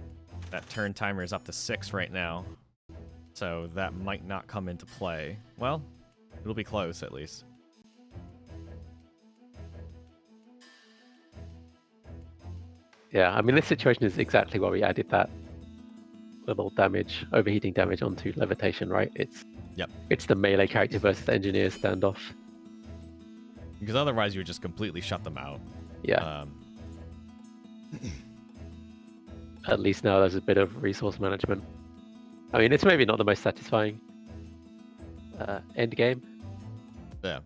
turn timer is up to 6 right now, so that might not come into play. Well, it'll be close at least. Yeah, I mean, this situation is exactly why we added that little damage, overheating damage onto levitation, right? It's the melee character versus the engineer standoff. Because otherwise you would just completely shut them out. Yeah. At least now there's a bit of resource management. I mean, it's maybe not the most satisfying end game. Yeah.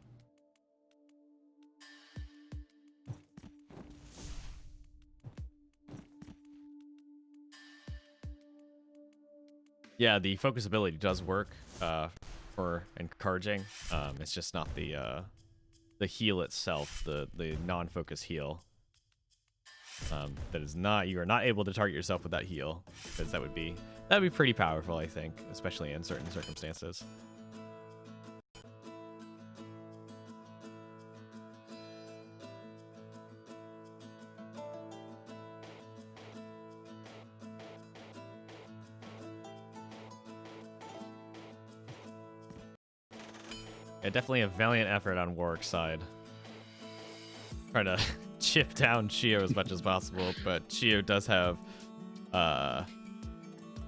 Yeah, the focus ability does work for encouraging. It's just not the heal itself, the non-focus heal. That is not, you are not able to target yourself with that heal, because that'd be pretty powerful, I think, especially in certain circumstances. Yeah, definitely a valiant effort on Warwick's side. Trying to chip down Chio as much as possible, but Chio does have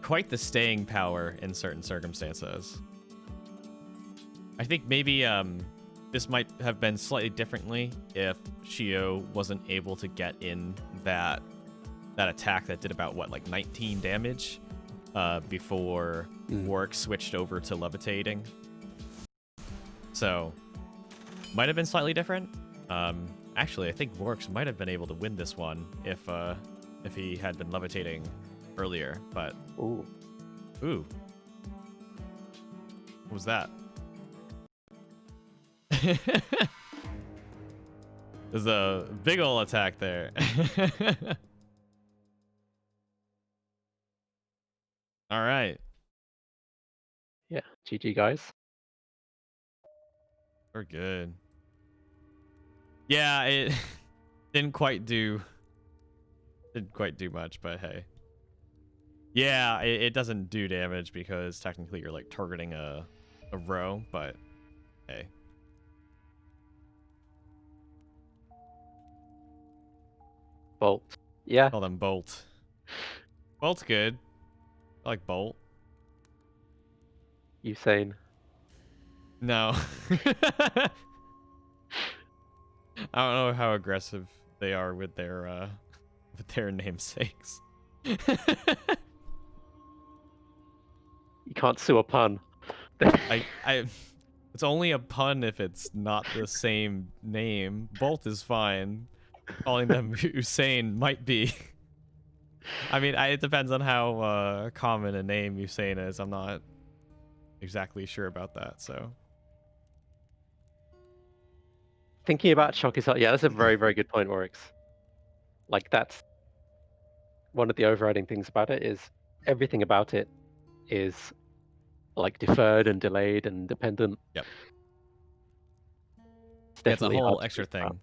quite the staying power in certain circumstances. I think maybe this might have been slightly differently if Chio wasn't able to get in that attack that did about, what, like 19 damage before Warwick switched over to levitating. So, might have been slightly different. Actually, I think Warwick might have been able to win this one if he had been levitating earlier, but... Ooh. What was that? There's a big ol' attack there. All right. Yeah, GG, guys. We're good. Yeah, it didn't quite do much, but hey. Yeah, it doesn't do damage because technically you're like targeting a row, but hey. Bolt. Yeah. Call them Bolt. Bolt's good. I like Bolt. Usain. No. I don't know how aggressive they are with their namesakes. You can't sue a pun. It's only a pun if it's not the same name. Bolt is fine. Calling them Usain might be. I mean, it depends on how common a name Usain is. I'm not exactly sure about that, so. Thinking about shock is, yeah, that's a very, very good point, Oryx. Like, that's one of the overriding things about it is everything about it is like deferred and delayed and dependent. Yep. It's a whole extra thing.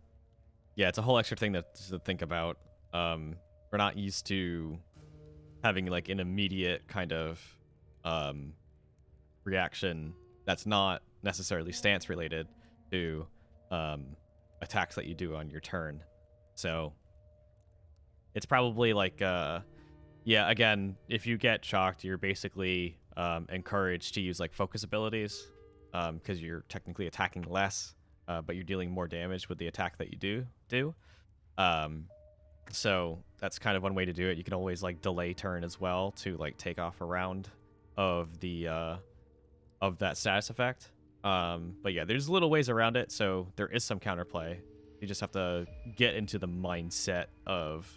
Yeah, it's a whole extra thing to think about. We're not used to having like an immediate kind of reaction that's not necessarily stance related to attacks that you do on your turn. So it's probably like yeah, again, if you get shocked, you're basically encouraged to use like focus abilities because you're technically attacking less, but you're dealing more damage with the attack that you do. So that's kind of one way to do it. You can always like delay turn as well to like take off a round of the of that status effect. But yeah, there's little ways around it, so there is some counterplay. You just have to get into the mindset of,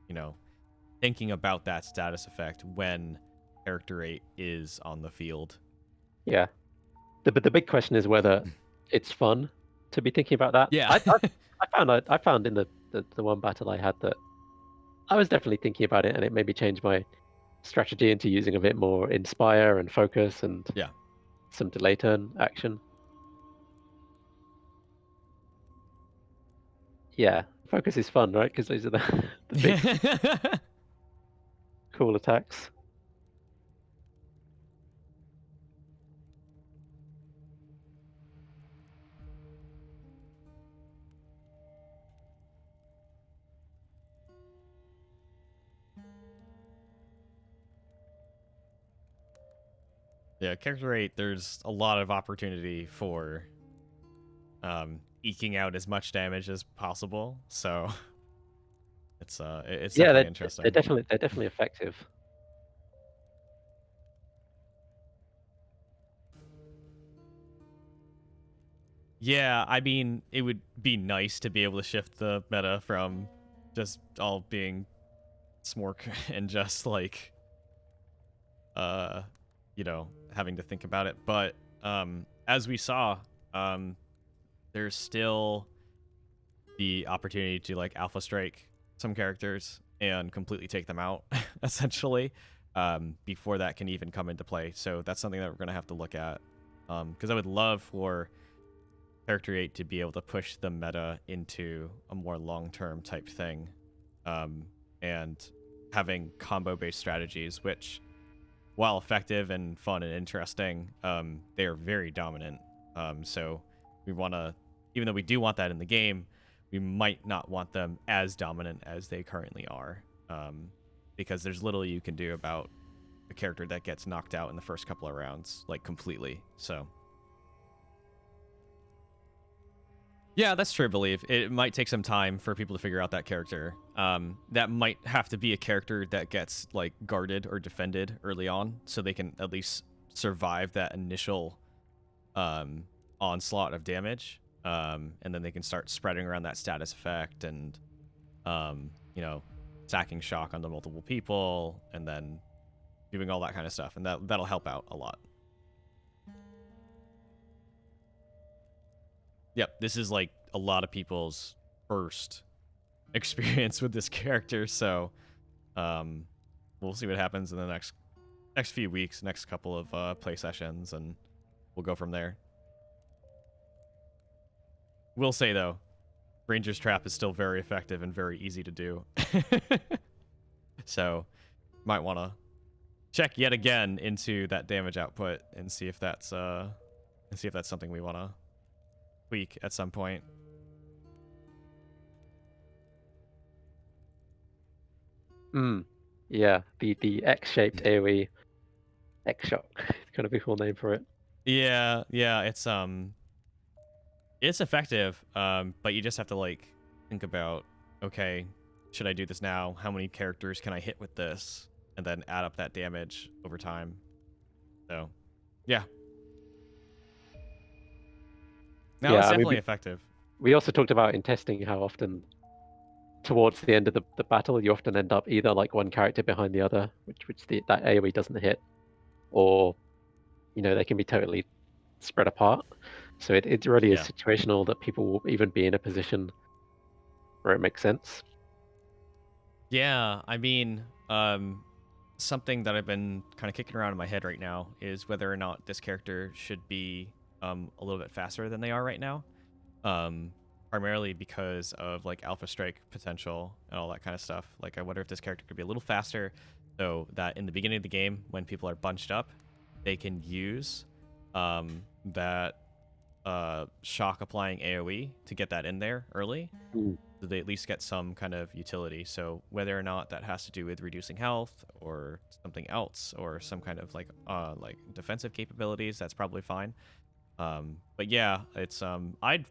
you know, thinking about that status effect when character 8 is on the field. Yeah. But the big question is whether it's fun to be thinking about that. Yeah. I found in the one battle I had that I was definitely thinking about it, and it made me change my strategy into using a bit more inspire and focus and Yeah. some delay turn action. Yeah, focus is fun, right? Because those are the big cool attacks. Yeah, character 8, there's a lot of opportunity for eking out as much damage as possible. So it's definitely interesting. They're definitely effective. Yeah, I mean, it would be nice to be able to shift the meta from just all being smork and just like you know, having to think about it. But as we saw, there's still the opportunity to like alpha strike some characters and completely take them out, essentially, before that can even come into play. So that's something that we're gonna have to look at, because I would love for Character 8 to be able to push the meta into a more long-term type thing, and having combo-based strategies, which, while effective and fun and interesting, they are very dominant. So we want to, even though we do want that in the game, we might not want them as dominant as they currently are, because there's little you can do about a character that gets knocked out in the first couple of rounds, like completely. So yeah, that's true, I believe. It might take some time for people to figure out that character. That might have to be a character that gets like guarded or defended early on, so they can at least survive that initial onslaught of damage, and then they can start spreading around that status effect and, you know, stacking shock onto multiple people, and then doing all that kind of stuff, and that'll help out a lot. Yep, this is like a lot of people's first experience with this character, so we'll see what happens in the next few weeks, next couple of play sessions, and we'll go from there. Will say though, Ranger's Trap is still very effective and very easy to do. So might want to check yet again into that damage output and see if that's something we want to tweak at some point. Yeah, the X-shaped AoE, X-shock. It's kind of a cool name for it. Yeah, it's effective, but you just have to like think about, okay, should I do this now? How many characters can I hit with this? And then add up that damage over time. So, yeah. No, it's definitely effective. We also talked about in testing how often towards the end of the battle you often end up either like one character behind the other, which that AoE doesn't hit, or they can be totally spread apart. So it really is situational that people will even be in a position where it makes sense. Yeah, I mean, something that I've been kind of kicking around in my head right now is whether or not this character should be a little bit faster than they are right now. Primarily because of like alpha strike potential and all that kind of stuff. Like I wonder if this character could be a little faster, so that in the beginning of the game when people are bunched up, they can use that shock applying AoE to get that in there early. So they at least get some kind of utility. So whether or not that has to do with reducing health or something else or some kind of like defensive capabilities, that's probably fine. But yeah, it's I'd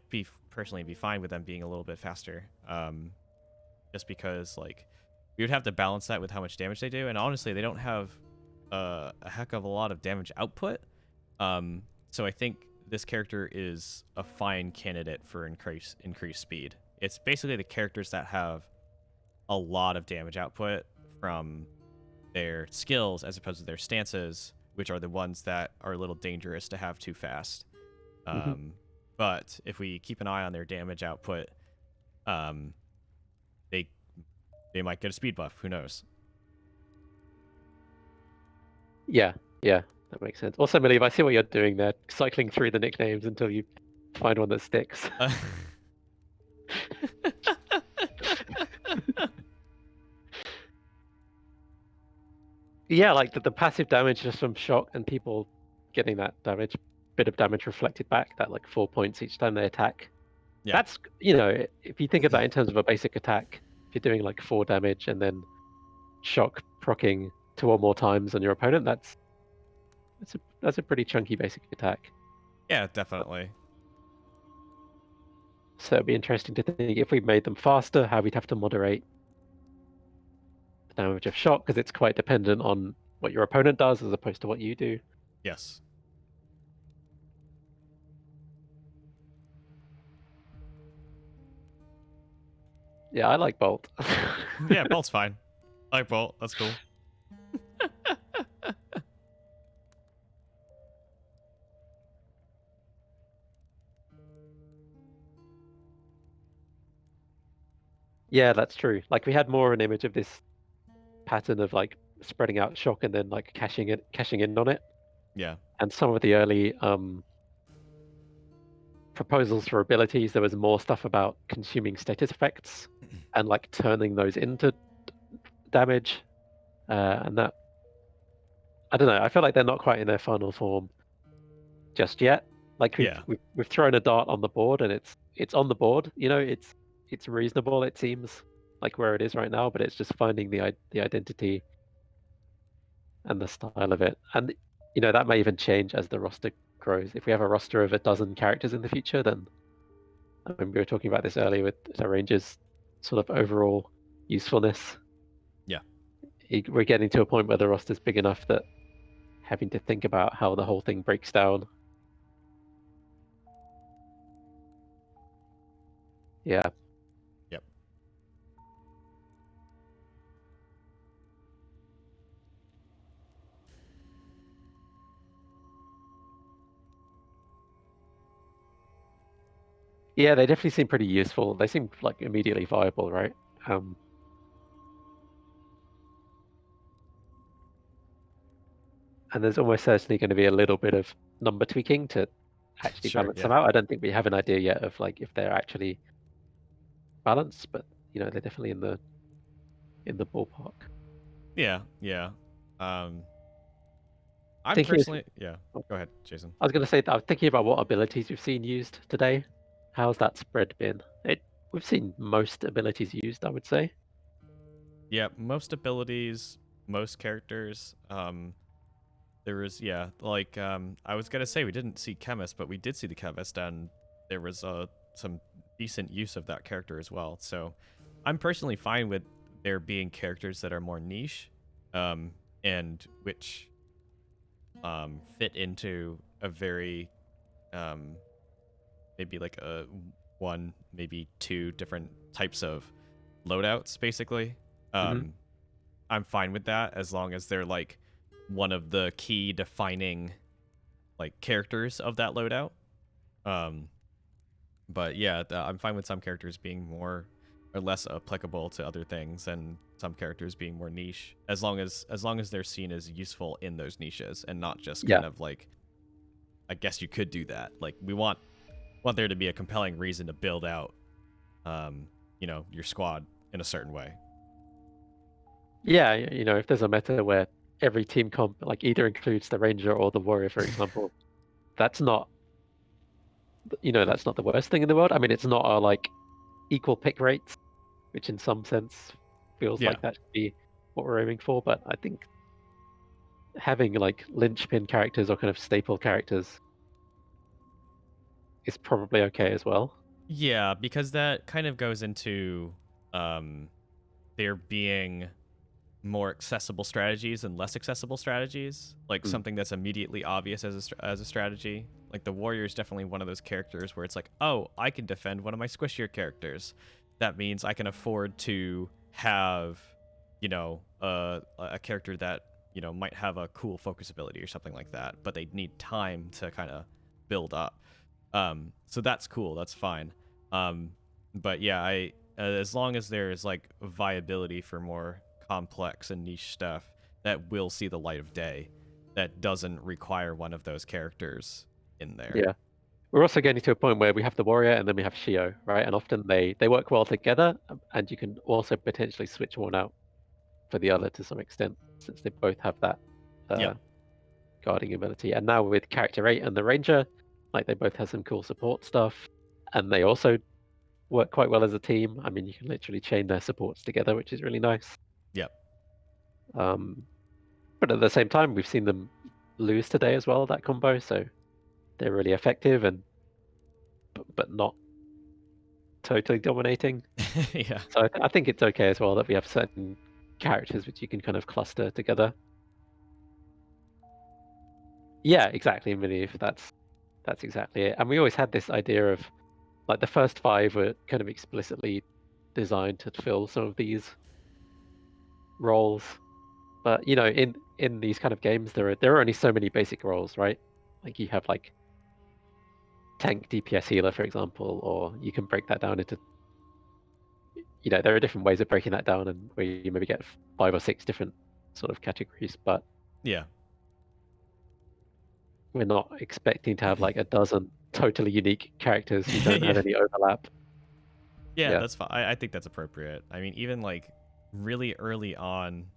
personally be fine with them being a little bit faster. Just because like we would have to balance that with how much damage they do, and honestly, they don't have a heck of a lot of damage output. So I think this character is a fine candidate for increased speed. It's basically the characters that have a lot of damage output from their skills as opposed to their stances, which are the ones that are a little dangerous to have too fast. But if we keep an eye on their damage output, they might get a speed buff. Who knows? Yeah, that makes sense. Also, Malieve, I see what you're doing there, cycling through the nicknames until you find one that sticks. Yeah, like the passive damage just from shock and people getting that bit of damage reflected back, that like 4 points each time they attack. Yeah. That's, if you think of that in terms of a basic attack, if you're doing like 4 damage and then shock proccing 2 or more times on your opponent, that's a pretty chunky basic attack. Yeah, definitely. So it'd be interesting to think if we made them faster, how we'd have to moderate the damage of shock, because it's quite dependent on what your opponent does as opposed to what you do. Yes. Yeah, I like Bolt. Yeah, Bolt's fine. I like Bolt. That's cool. Yeah, that's true. Like we had more an image of this pattern of like spreading out shock and then like cashing in on it. Yeah. And some of the early proposals for abilities, there was more stuff about consuming status effects and like turning those into damage. And that, I don't know, I feel like they're not quite in their final form just yet. Like Yeah. we've thrown a dart on the board and it's on the board. You know, it's reasonable. It seems like where it is right now, but it's just finding the identity and the style of it. And you know that may even change as the roster grows. If we have a roster of a dozen characters in the future, then I mean, we were talking about this earlier with the Rangers' sort of overall usefulness. Yeah. We're getting to a point where the roster's big enough that having to think about how the whole thing breaks down. Yeah. Yep. Yeah, they definitely seem pretty useful. They seem like immediately viable, right? Um, and there's almost certainly going to be a little bit of number tweaking to actually Sure. balance them Yeah. out. I don't think we have an idea yet of like if they're actually balanced, but you know, they're definitely in the ballpark. Yeah. Yeah. Um, I'm Thinking of, personally, yeah. Go ahead, Jason. I was going to say that I'm thinking about what abilities we've seen used today. How's that spread been? We've seen most abilities used, I would say. Yeah, most abilities, most characters. There was, yeah, like I was gonna say we didn't see chemist, but we did see the chemist, and there was some decent use of that character as well. So I'm personally fine with there being characters that are more niche, and which fit into a very maybe like a one, maybe two different types of loadouts, basically. Hmm. Um, I'm fine with that as long as they're like one of the key defining like characters of that loadout. Um, but yeah, I'm fine with some characters being more or less applicable to other things, and some characters being more niche, as long as they're seen as useful in those niches and not just Yeah. kind of like, I guess you could do that. Like we want there to be a compelling reason to build out, your squad in a certain way. Yeah, you know, if there's a meta where every team comp like either includes the ranger or the warrior, for example, that's not, you know, that's not the worst thing in the world. I mean, it's not our like equal pick rates, which in some sense feels Yeah. like that should be what we're aiming for. But I think having like linchpin characters or kind of staple characters is probably okay as well. Yeah, because that kind of goes into um, there being more accessible strategies and less accessible strategies. Like Mm. something that's immediately obvious as a strategy. Like the warrior is definitely one of those characters where it's like, oh, I can defend one of my squishier characters. That means I can afford to have, a character that might have a cool focus ability or something like that, but they need time to kind of build up. So that's cool. That's fine. Um, but yeah, as long as there's like viability for more complex and niche stuff that will see the light of day, that doesn't require one of those characters in there. Yeah. We're also getting to a point where we have the warrior and then we have Shio, right? And often they work well together, and you can also potentially switch one out for the other to some extent, since they both have that Yep. uh, guarding ability. And now with character 8 and the ranger, like they both have some cool support stuff, and they also work quite well as a team. I mean, you can literally chain their supports together, which is really nice. Yep. Um, but at the same time, we've seen them lose today as well, that combo. So they're really effective and but not totally dominating. Yeah. So I think it's okay as well that we have certain characters which you can kind of cluster together. Yeah, exactly, Miniv. That's exactly it. And we always had this idea of like the first five were kind of explicitly designed to fill some of these roles. But you know, in these kind of games, there are only so many basic roles, right? Like you have like tank DPS healer, for example, or you can break that down into there are different ways of breaking that down, and where you maybe get 5 or 6 different sort of categories, but Yeah. we're not expecting to have like a dozen totally unique characters who don't have Yeah. any overlap. Yeah, Yeah. that's fine. I think that's appropriate. I mean, even like really early on,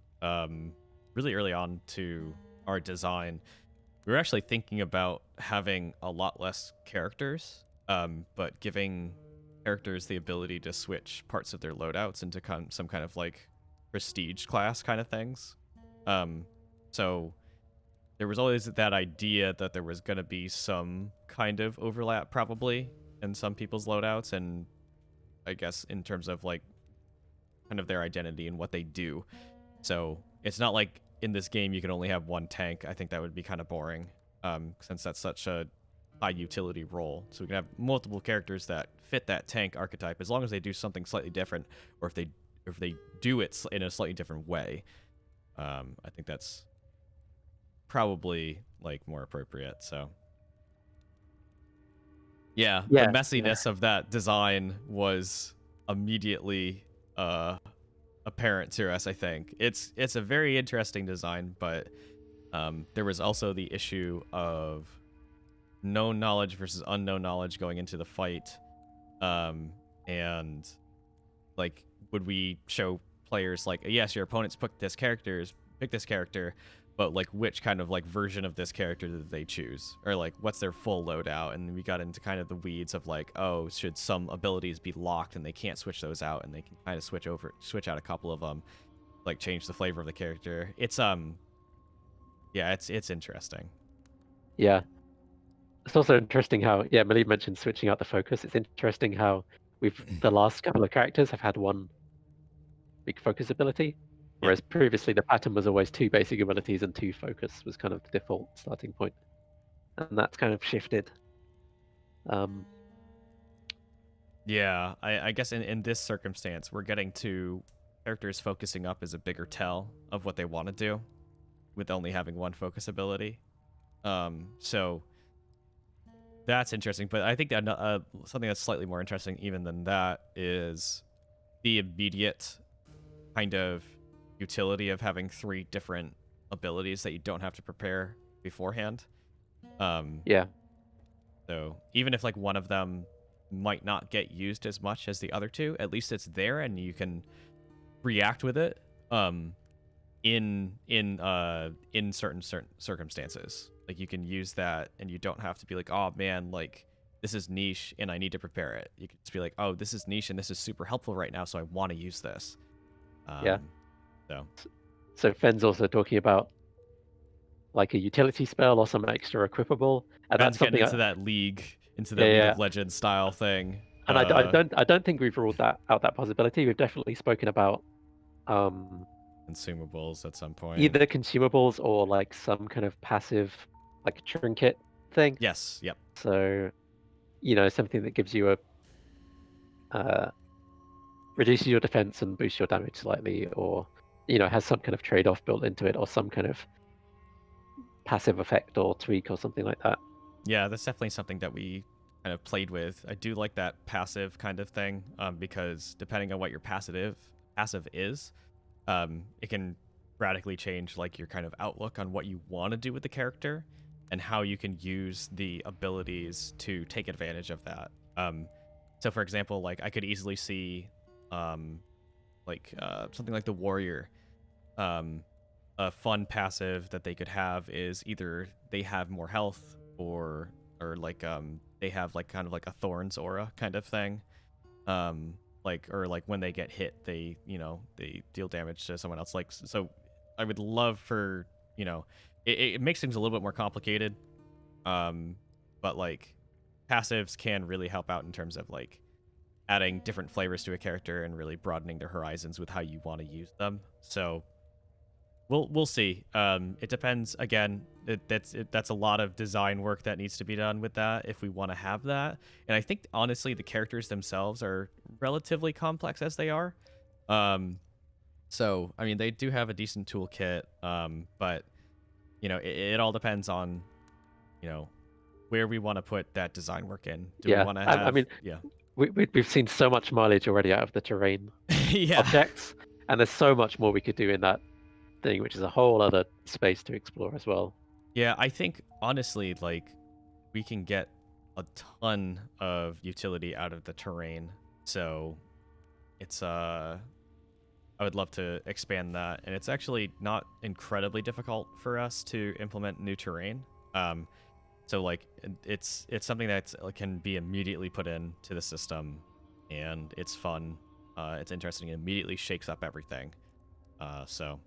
really early on to our design, we were actually thinking about having a lot less characters, but giving characters the ability to switch parts of their loadouts into some kind of like prestige class kind of things. So there was always that idea that there was going to be some kind of overlap probably in some people's loadouts, and I guess in terms of like kind of their identity and what they do. So it's not like in this game you can only have one tank. I think that would be kind of boring, since that's such a high utility role. So we can have multiple characters that fit that tank archetype as long as they do something slightly different, or if they do it in a slightly different way. I think that's probably like more appropriate. So yeah, the Yeah. messiness of that design was immediately apparent to us. I think it's a very interesting design, but there was also the issue of known knowledge versus unknown knowledge going into the fight, and like would we show players like, yes, your opponents pick this character, but like which kind of like version of this character did they choose, or like what's their full loadout? And we got into kind of the weeds of like, oh, should some abilities be locked and they can't switch those out, and they can kind of switch out a couple of them, like change the flavor of the character. It's yeah, it's interesting. Yeah. It's also interesting how, yeah, Millie mentioned switching out the focus. It's interesting how the last couple of characters have had one big focus ability, Yeah. whereas previously the pattern was always 2 basic abilities and 2 focus was kind of the default starting point. And that's kind of shifted. Um, Yeah, I guess in this circumstance, we're getting to characters focusing up as a bigger tell of what they want to do, with only having one focus ability. So that's interesting. But I think that something that's slightly more interesting even than that is the immediate kind of utility of having 3 different abilities that you don't have to prepare beforehand. yeah. So even if like one of them might not get used as much as the other two, at least it's there and you can react with it in certain circumstances. Like you can use that and you don't have to be like, oh man, like this is niche and I need to prepare it. You can just be like, oh, this is niche and this is super helpful right now, so I want to use this. Yeah. So So Fenn's also talking about like a utility spell or some extra equipable, and Ben's that's getting something. into Yeah, that League yeah. of Legends style thing. And I don't think we've ruled that possibility. We've definitely spoken about Consumables at some point. either consumables or like some kind of passive, like trinket thing. Yes. Yep. So, something that gives you uh, reduces your defense and boosts your damage slightly, or has some kind of trade-off built into it, or some kind of passive effect or tweak or something like that. Yeah, that's definitely something that we kind of played with. I do like that passive kind of thing, because depending on what your passive is, it can radically change like your kind of outlook on what you want to do with the character and how you can use the abilities to take advantage of that. So for example, like I could easily see, something like the warrior. A fun passive that they could have is either they have more health, or like they have like kind of like a thorns aura kind of thing. Or like when they get hit, they deal damage to someone else. Like, so I would love for, it makes things a little bit more complicated. But like passives can really help out in terms of like adding different flavors to a character and really broadening their horizons with how you want to use them. So we'll see. It depends. Again, that's a lot of design work that needs to be done with that if we want to have that. And I think honestly, the characters themselves are relatively complex as they are. So I mean, they do have a decent toolkit. But it all depends on where we want to put that design work in. Do we Yeah, want to I have? mean, Yeah. we've seen so much mileage already out of the terrain Yeah. objects, and there's so much more we could do in that thing, which is a whole other space to explore as well. Yeah, I think honestly, like, we can get a ton of utility out of the terrain. So it's I would love to expand that, and it's actually not incredibly difficult for us to implement new terrain. So like it's something that can be immediately put into the system, and it's fun. It's interesting. It immediately shakes up everything. So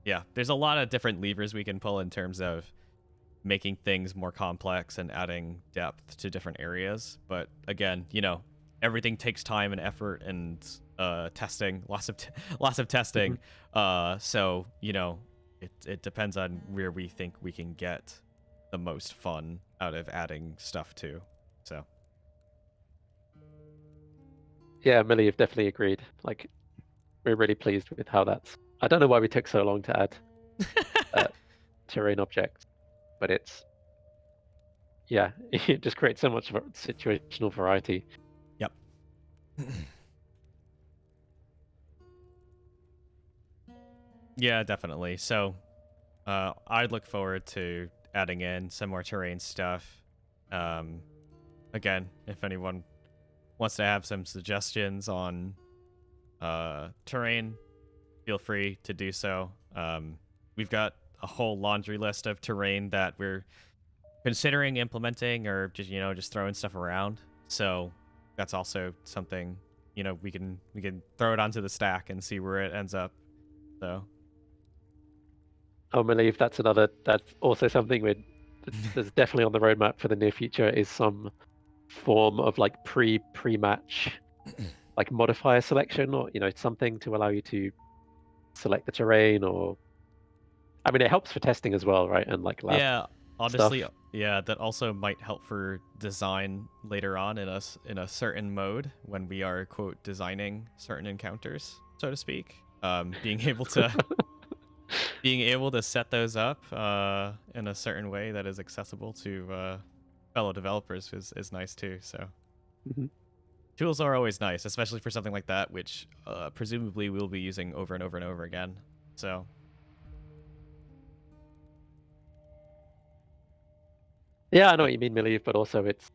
yeah, there's a lot of different levers we can pull in terms of making things more complex and adding depth to different areas. But again, everything takes time and effort and testing, lots of testing. So it depends on where we think we can get the most fun out of adding stuff to. So Yeah, Millie, you've definitely agreed. Like, we're really pleased with how that's. I don't know why we took so long to add terrain objects, but it just creates so much situational variety. Yep. Yeah, definitely. So I'd look forward to adding in some more terrain stuff. Again, if anyone wants to have some suggestions on terrain, feel free to do so. We've got a whole laundry list of terrain that we're considering implementing, or just throwing stuff around. So that's also something we can throw it onto the stack and see where it ends up. So I believe that's also something that's definitely on the roadmap for the near future, is some form of like pre-match like modifier selection, or something to allow you to select the terrain. Or I mean, it helps for testing as well, right? And like lab yeah, stuff. honestly, yeah, that also might help for design later on in a certain mode when we are quote designing certain encounters, so to speak. Being able to set those up in a certain way that is accessible to fellow developers is nice too. So tools are always nice, especially for something like that, which presumably we'll be using over and over and over again. So Yeah, I know what you mean, Millie, but also it's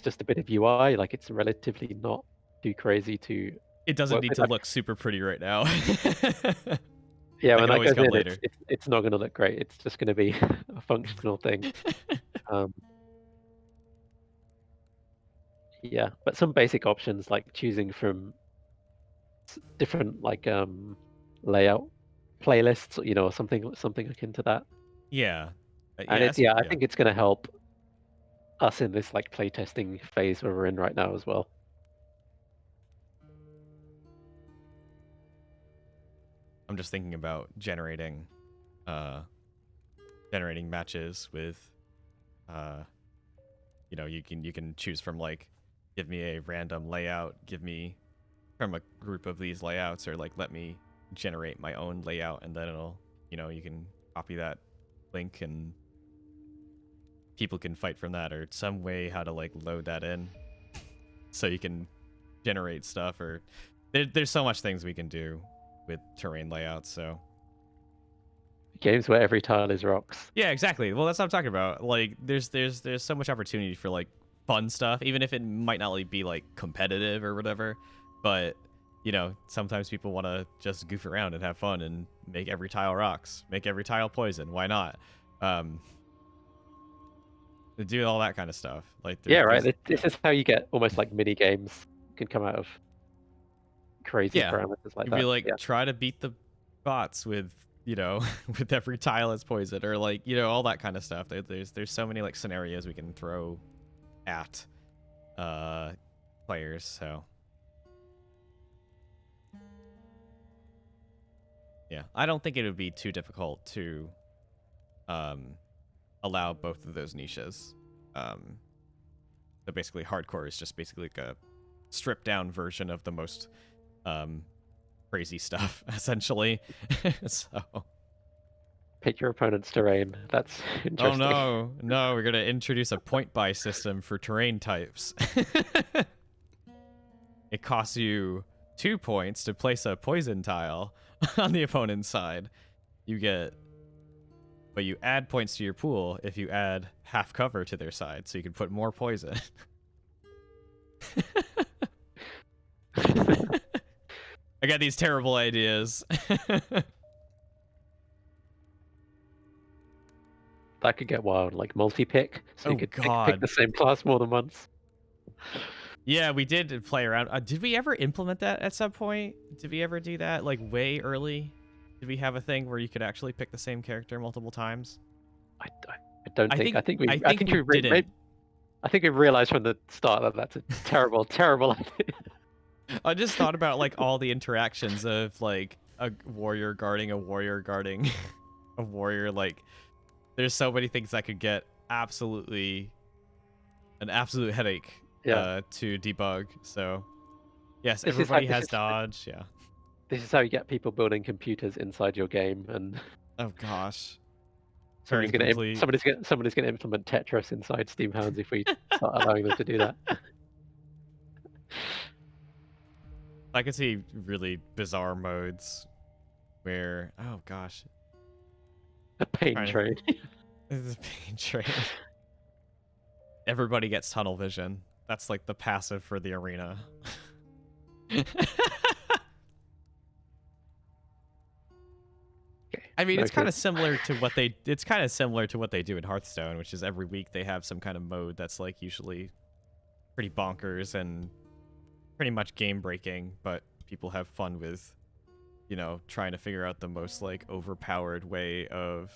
just a bit of UI. Like, it's relatively not too crazy to it doesn't work need with. to look super pretty right now. Yeah, That when can that always goes come in, later. it's not going to look great. It's just going to be a functional thing. Yeah, but some basic options like choosing from different like layout playlists, or something akin to that. Yeah. And Yeah, I yeah. think it's going to help us in this like playtesting phase where we're in right now as well. I'm just thinking about generating matches with you can choose from, like, give me a random layout, give me from a group of these layouts, or like let me generate my own layout, and then it'll you can copy that link and people can fight from that, or some way how to like load that in so you can generate stuff, or there's so much things we can do with terrain layouts. So Games where every tile is rocks. yeah, exactly. Well, that's what I'm talking about. Like, there's so much opportunity for like fun stuff, even if it might not like be like competitive or whatever. But sometimes people want to just goof around and have fun and make every tile rocks, make every tile poison. Why not? Do all that kind of stuff. Like, Yeah, right. This is how you get almost like mini games can come out of crazy yeah, parameters like you'd be that. like, Yeah. try to beat the bots with with every tile as poison, or like all that kind of stuff. There's so many like scenarios we can throw at players. So yeah, I don't think it would be too difficult to allow both of those niches. So basically, hardcore is just basically like a stripped down version of the most crazy stuff, essentially. So Pick your opponent's terrain. That's Oh interesting. no, no, we're gonna introduce a point buy system for terrain types. It costs you 2 points to place a poison tile on the opponent's side. But you add points to your pool if you add half cover to their side, so you can put more poison. I got these terrible ideas. That could get wild, like multi-pick, so Oh you could pick God. the same class more than once. Yeah, we did play around. Did we ever implement that at some point? Did we ever do that like way early? Did we have a thing where you could actually pick the same character multiple times? I don't think. I think we. I think we didn't. I think we realized from the start that that's a terrible, terrible idea. I just thought about like all the interactions of like a warrior guarding a warrior guarding a warrior. Like, there's so many things that could get an absolute headache to debug. So yes, everybody has dodge. Yeah. This is how you get people building computers inside your game, and oh gosh, somebody's gonna implement Tetris inside Steamhounds if we start allowing them to do that. I could see really bizarre modes where, oh gosh, a pain train. This is a pain train. Everybody gets tunnel vision. That's like the passive for the arena. I mean, it's kind of similar to what they do in Hearthstone, which is every week they have some kind of mode that's like usually pretty bonkers and pretty much game breaking, but people have fun with, you know, trying to figure out the most like overpowered way of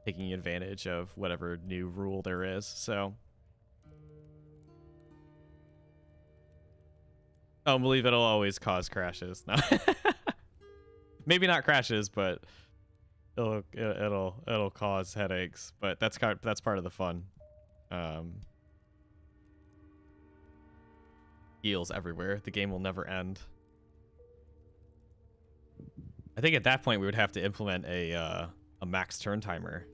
taking advantage of whatever new rule there is. So I believe it'll always cause crashes. No. Maybe not crashes, but it'll cause headaches, but that's part of the fun. Heals everywhere. The game will never end. I think at that point we would have to implement a max turn timer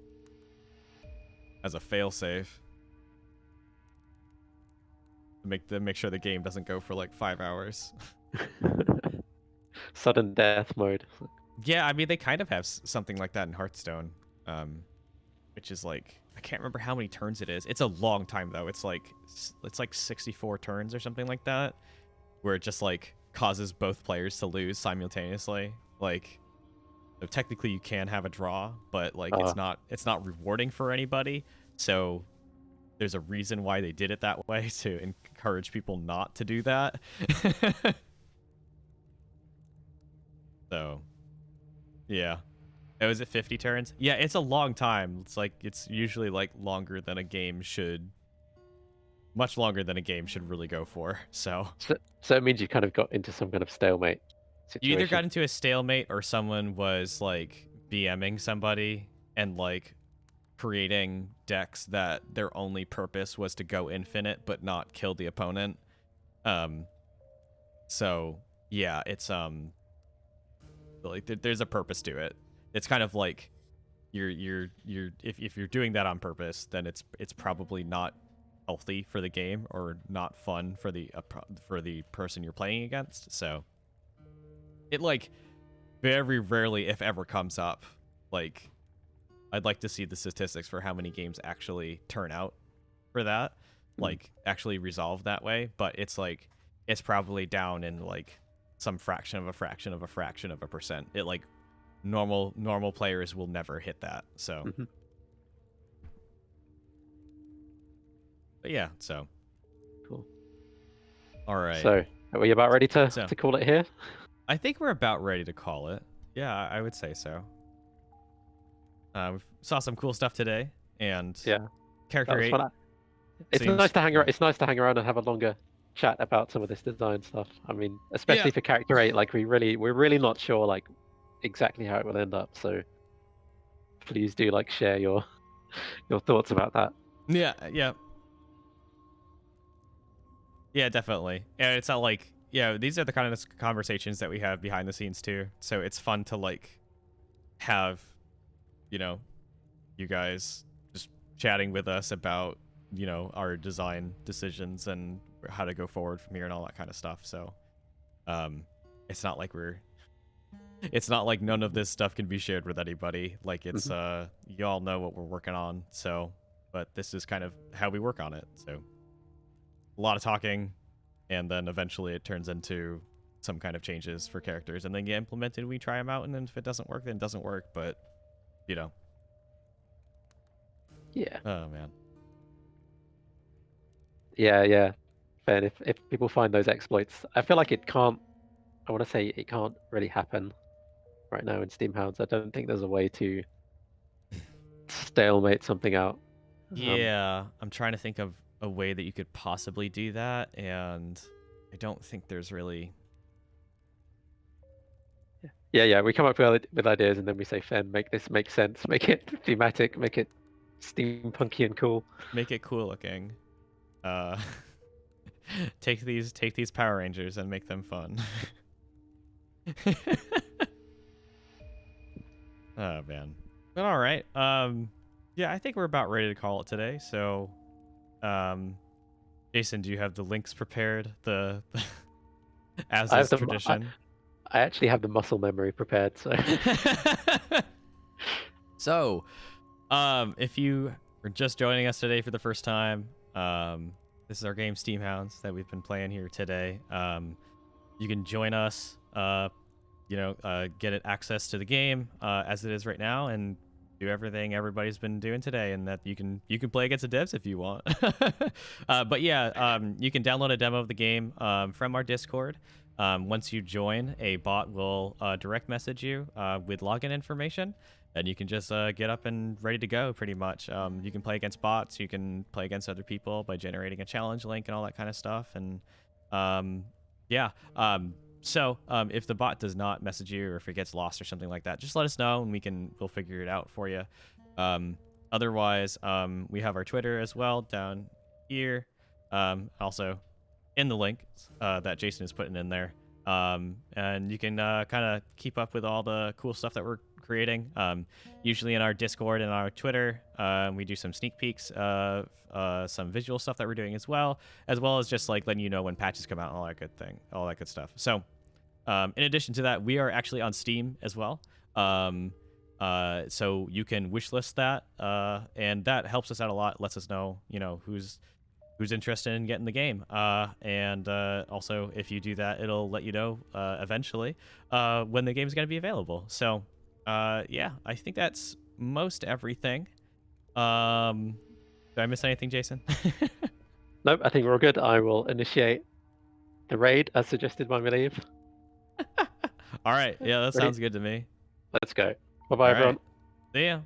as a failsafe to make sure the game doesn't go for like 5 hours. Sudden death mode. Yeah, I mean, they kind of have something like that in Hearthstone, which is like, I can't remember how many turns it is. It's a long time though. It's like 64 turns or something like that, where it just like causes both players to lose simultaneously. Like, so technically you can have a draw, but like it's not rewarding for anybody. So there's a reason why they did it that way, to encourage people not to do that. So yeah. Oh, is it 50 turns? Yeah, it's a long time. It's usually like longer than a game should, much longer than a game should really go for. So it means you kind of got into some kind of stalemate situation. You either got into a stalemate or someone was like BMing somebody and like creating decks that their only purpose was to go infinite but not kill the opponent. So yeah, it's like there's a purpose to it. It's kind of like if you're doing that on purpose, then it's probably not healthy for the game or not fun for the person you're playing against. So it like very rarely, if ever, comes up. Like, I'd like to see the statistics for how many games actually turn out for that, like actually resolve that way. But it's like it's probably down in like some fraction of a fraction of a fraction of a percent. It like normal players will never hit that. So but yeah, so cool. All right, so are we about ready to call it here? I think we're about ready to call it. Yeah, I would say so. We saw some cool stuff today, and character 8. It's nice to hang around. It's nice to hang around and have a longer chat about some of this design stuff. I mean, especially for character 8, like we're really not sure like exactly how it will end up. So please do like share your thoughts about that. Yeah, definitely. Yeah, it's not like these are the kind of conversations that we have behind the scenes too. So it's fun to like have you know, you guys just chatting with us about, our design decisions and how to go forward from here and all that kind of stuff. So, it's not like it's not like none of this stuff can be shared with anybody. Like it's, you all know what we're working on. So, but this is kind of how we work on it. So, a lot of talking, and then eventually it turns into some kind of changes for characters, and then get implemented. We try them out, and then if it doesn't work, then it doesn't work. But, Yeah. Oh man. Yeah. Fair. If people find those exploits, I feel like it can't. I want to say it can't really happen right now in Steamhounds. I don't think there's a way to stalemate something out. Yeah, I'm trying to think of a way that you could possibly do that, and I don't think there's really. Yeah. We come up with ideas, and then we say, "Fen, make this make sense. Make it thematic. Make it steampunky and cool. Make it cool looking. Take these Power Rangers and make them fun." Oh man. But all right. Yeah, I think we're about ready to call it today. So, Jason, do you have the links prepared? The as is tradition. I actually have the muscle memory prepared. So. So, if you are just joining us today for the first time, this is our game Steamhounds that we've been playing here today. You can join us, get access to the game as it is right now, and do everything everybody's been doing today, and that you can play against the devs if you want. But yeah, you can download a demo of the game from our Discord. Once you join, a bot will direct message you with login information, and you can just get up and ready to go pretty much. You can play against bots, you can play against other people by generating a challenge link and all that kind of stuff. And so if the bot does not message you, or if it gets lost or something like that, just let us know, and we'll figure it out for you. Otherwise, we have our Twitter as well down here. Also in the link that Jason is putting in there. And you can kind of keep up with all the cool stuff that we're creating. Usually in our Discord and our Twitter, we do some sneak peeks of some visual stuff that we're doing as well as just like letting you know when patches come out and all that good stuff. So in addition to that, we are actually on Steam as well. So you can wishlist that, and that helps us out a lot. Lets us know, who's interested in getting the game. And also, if you do that, it'll let you know eventually when the game's going to be available. So, yeah, I think that's most everything. Did I miss anything, Jason? Nope, I think we're all good. I will initiate the raid as suggested by Malieve. All right. Yeah, that sounds good to me. Let's go. Bye-bye, everyone. See ya.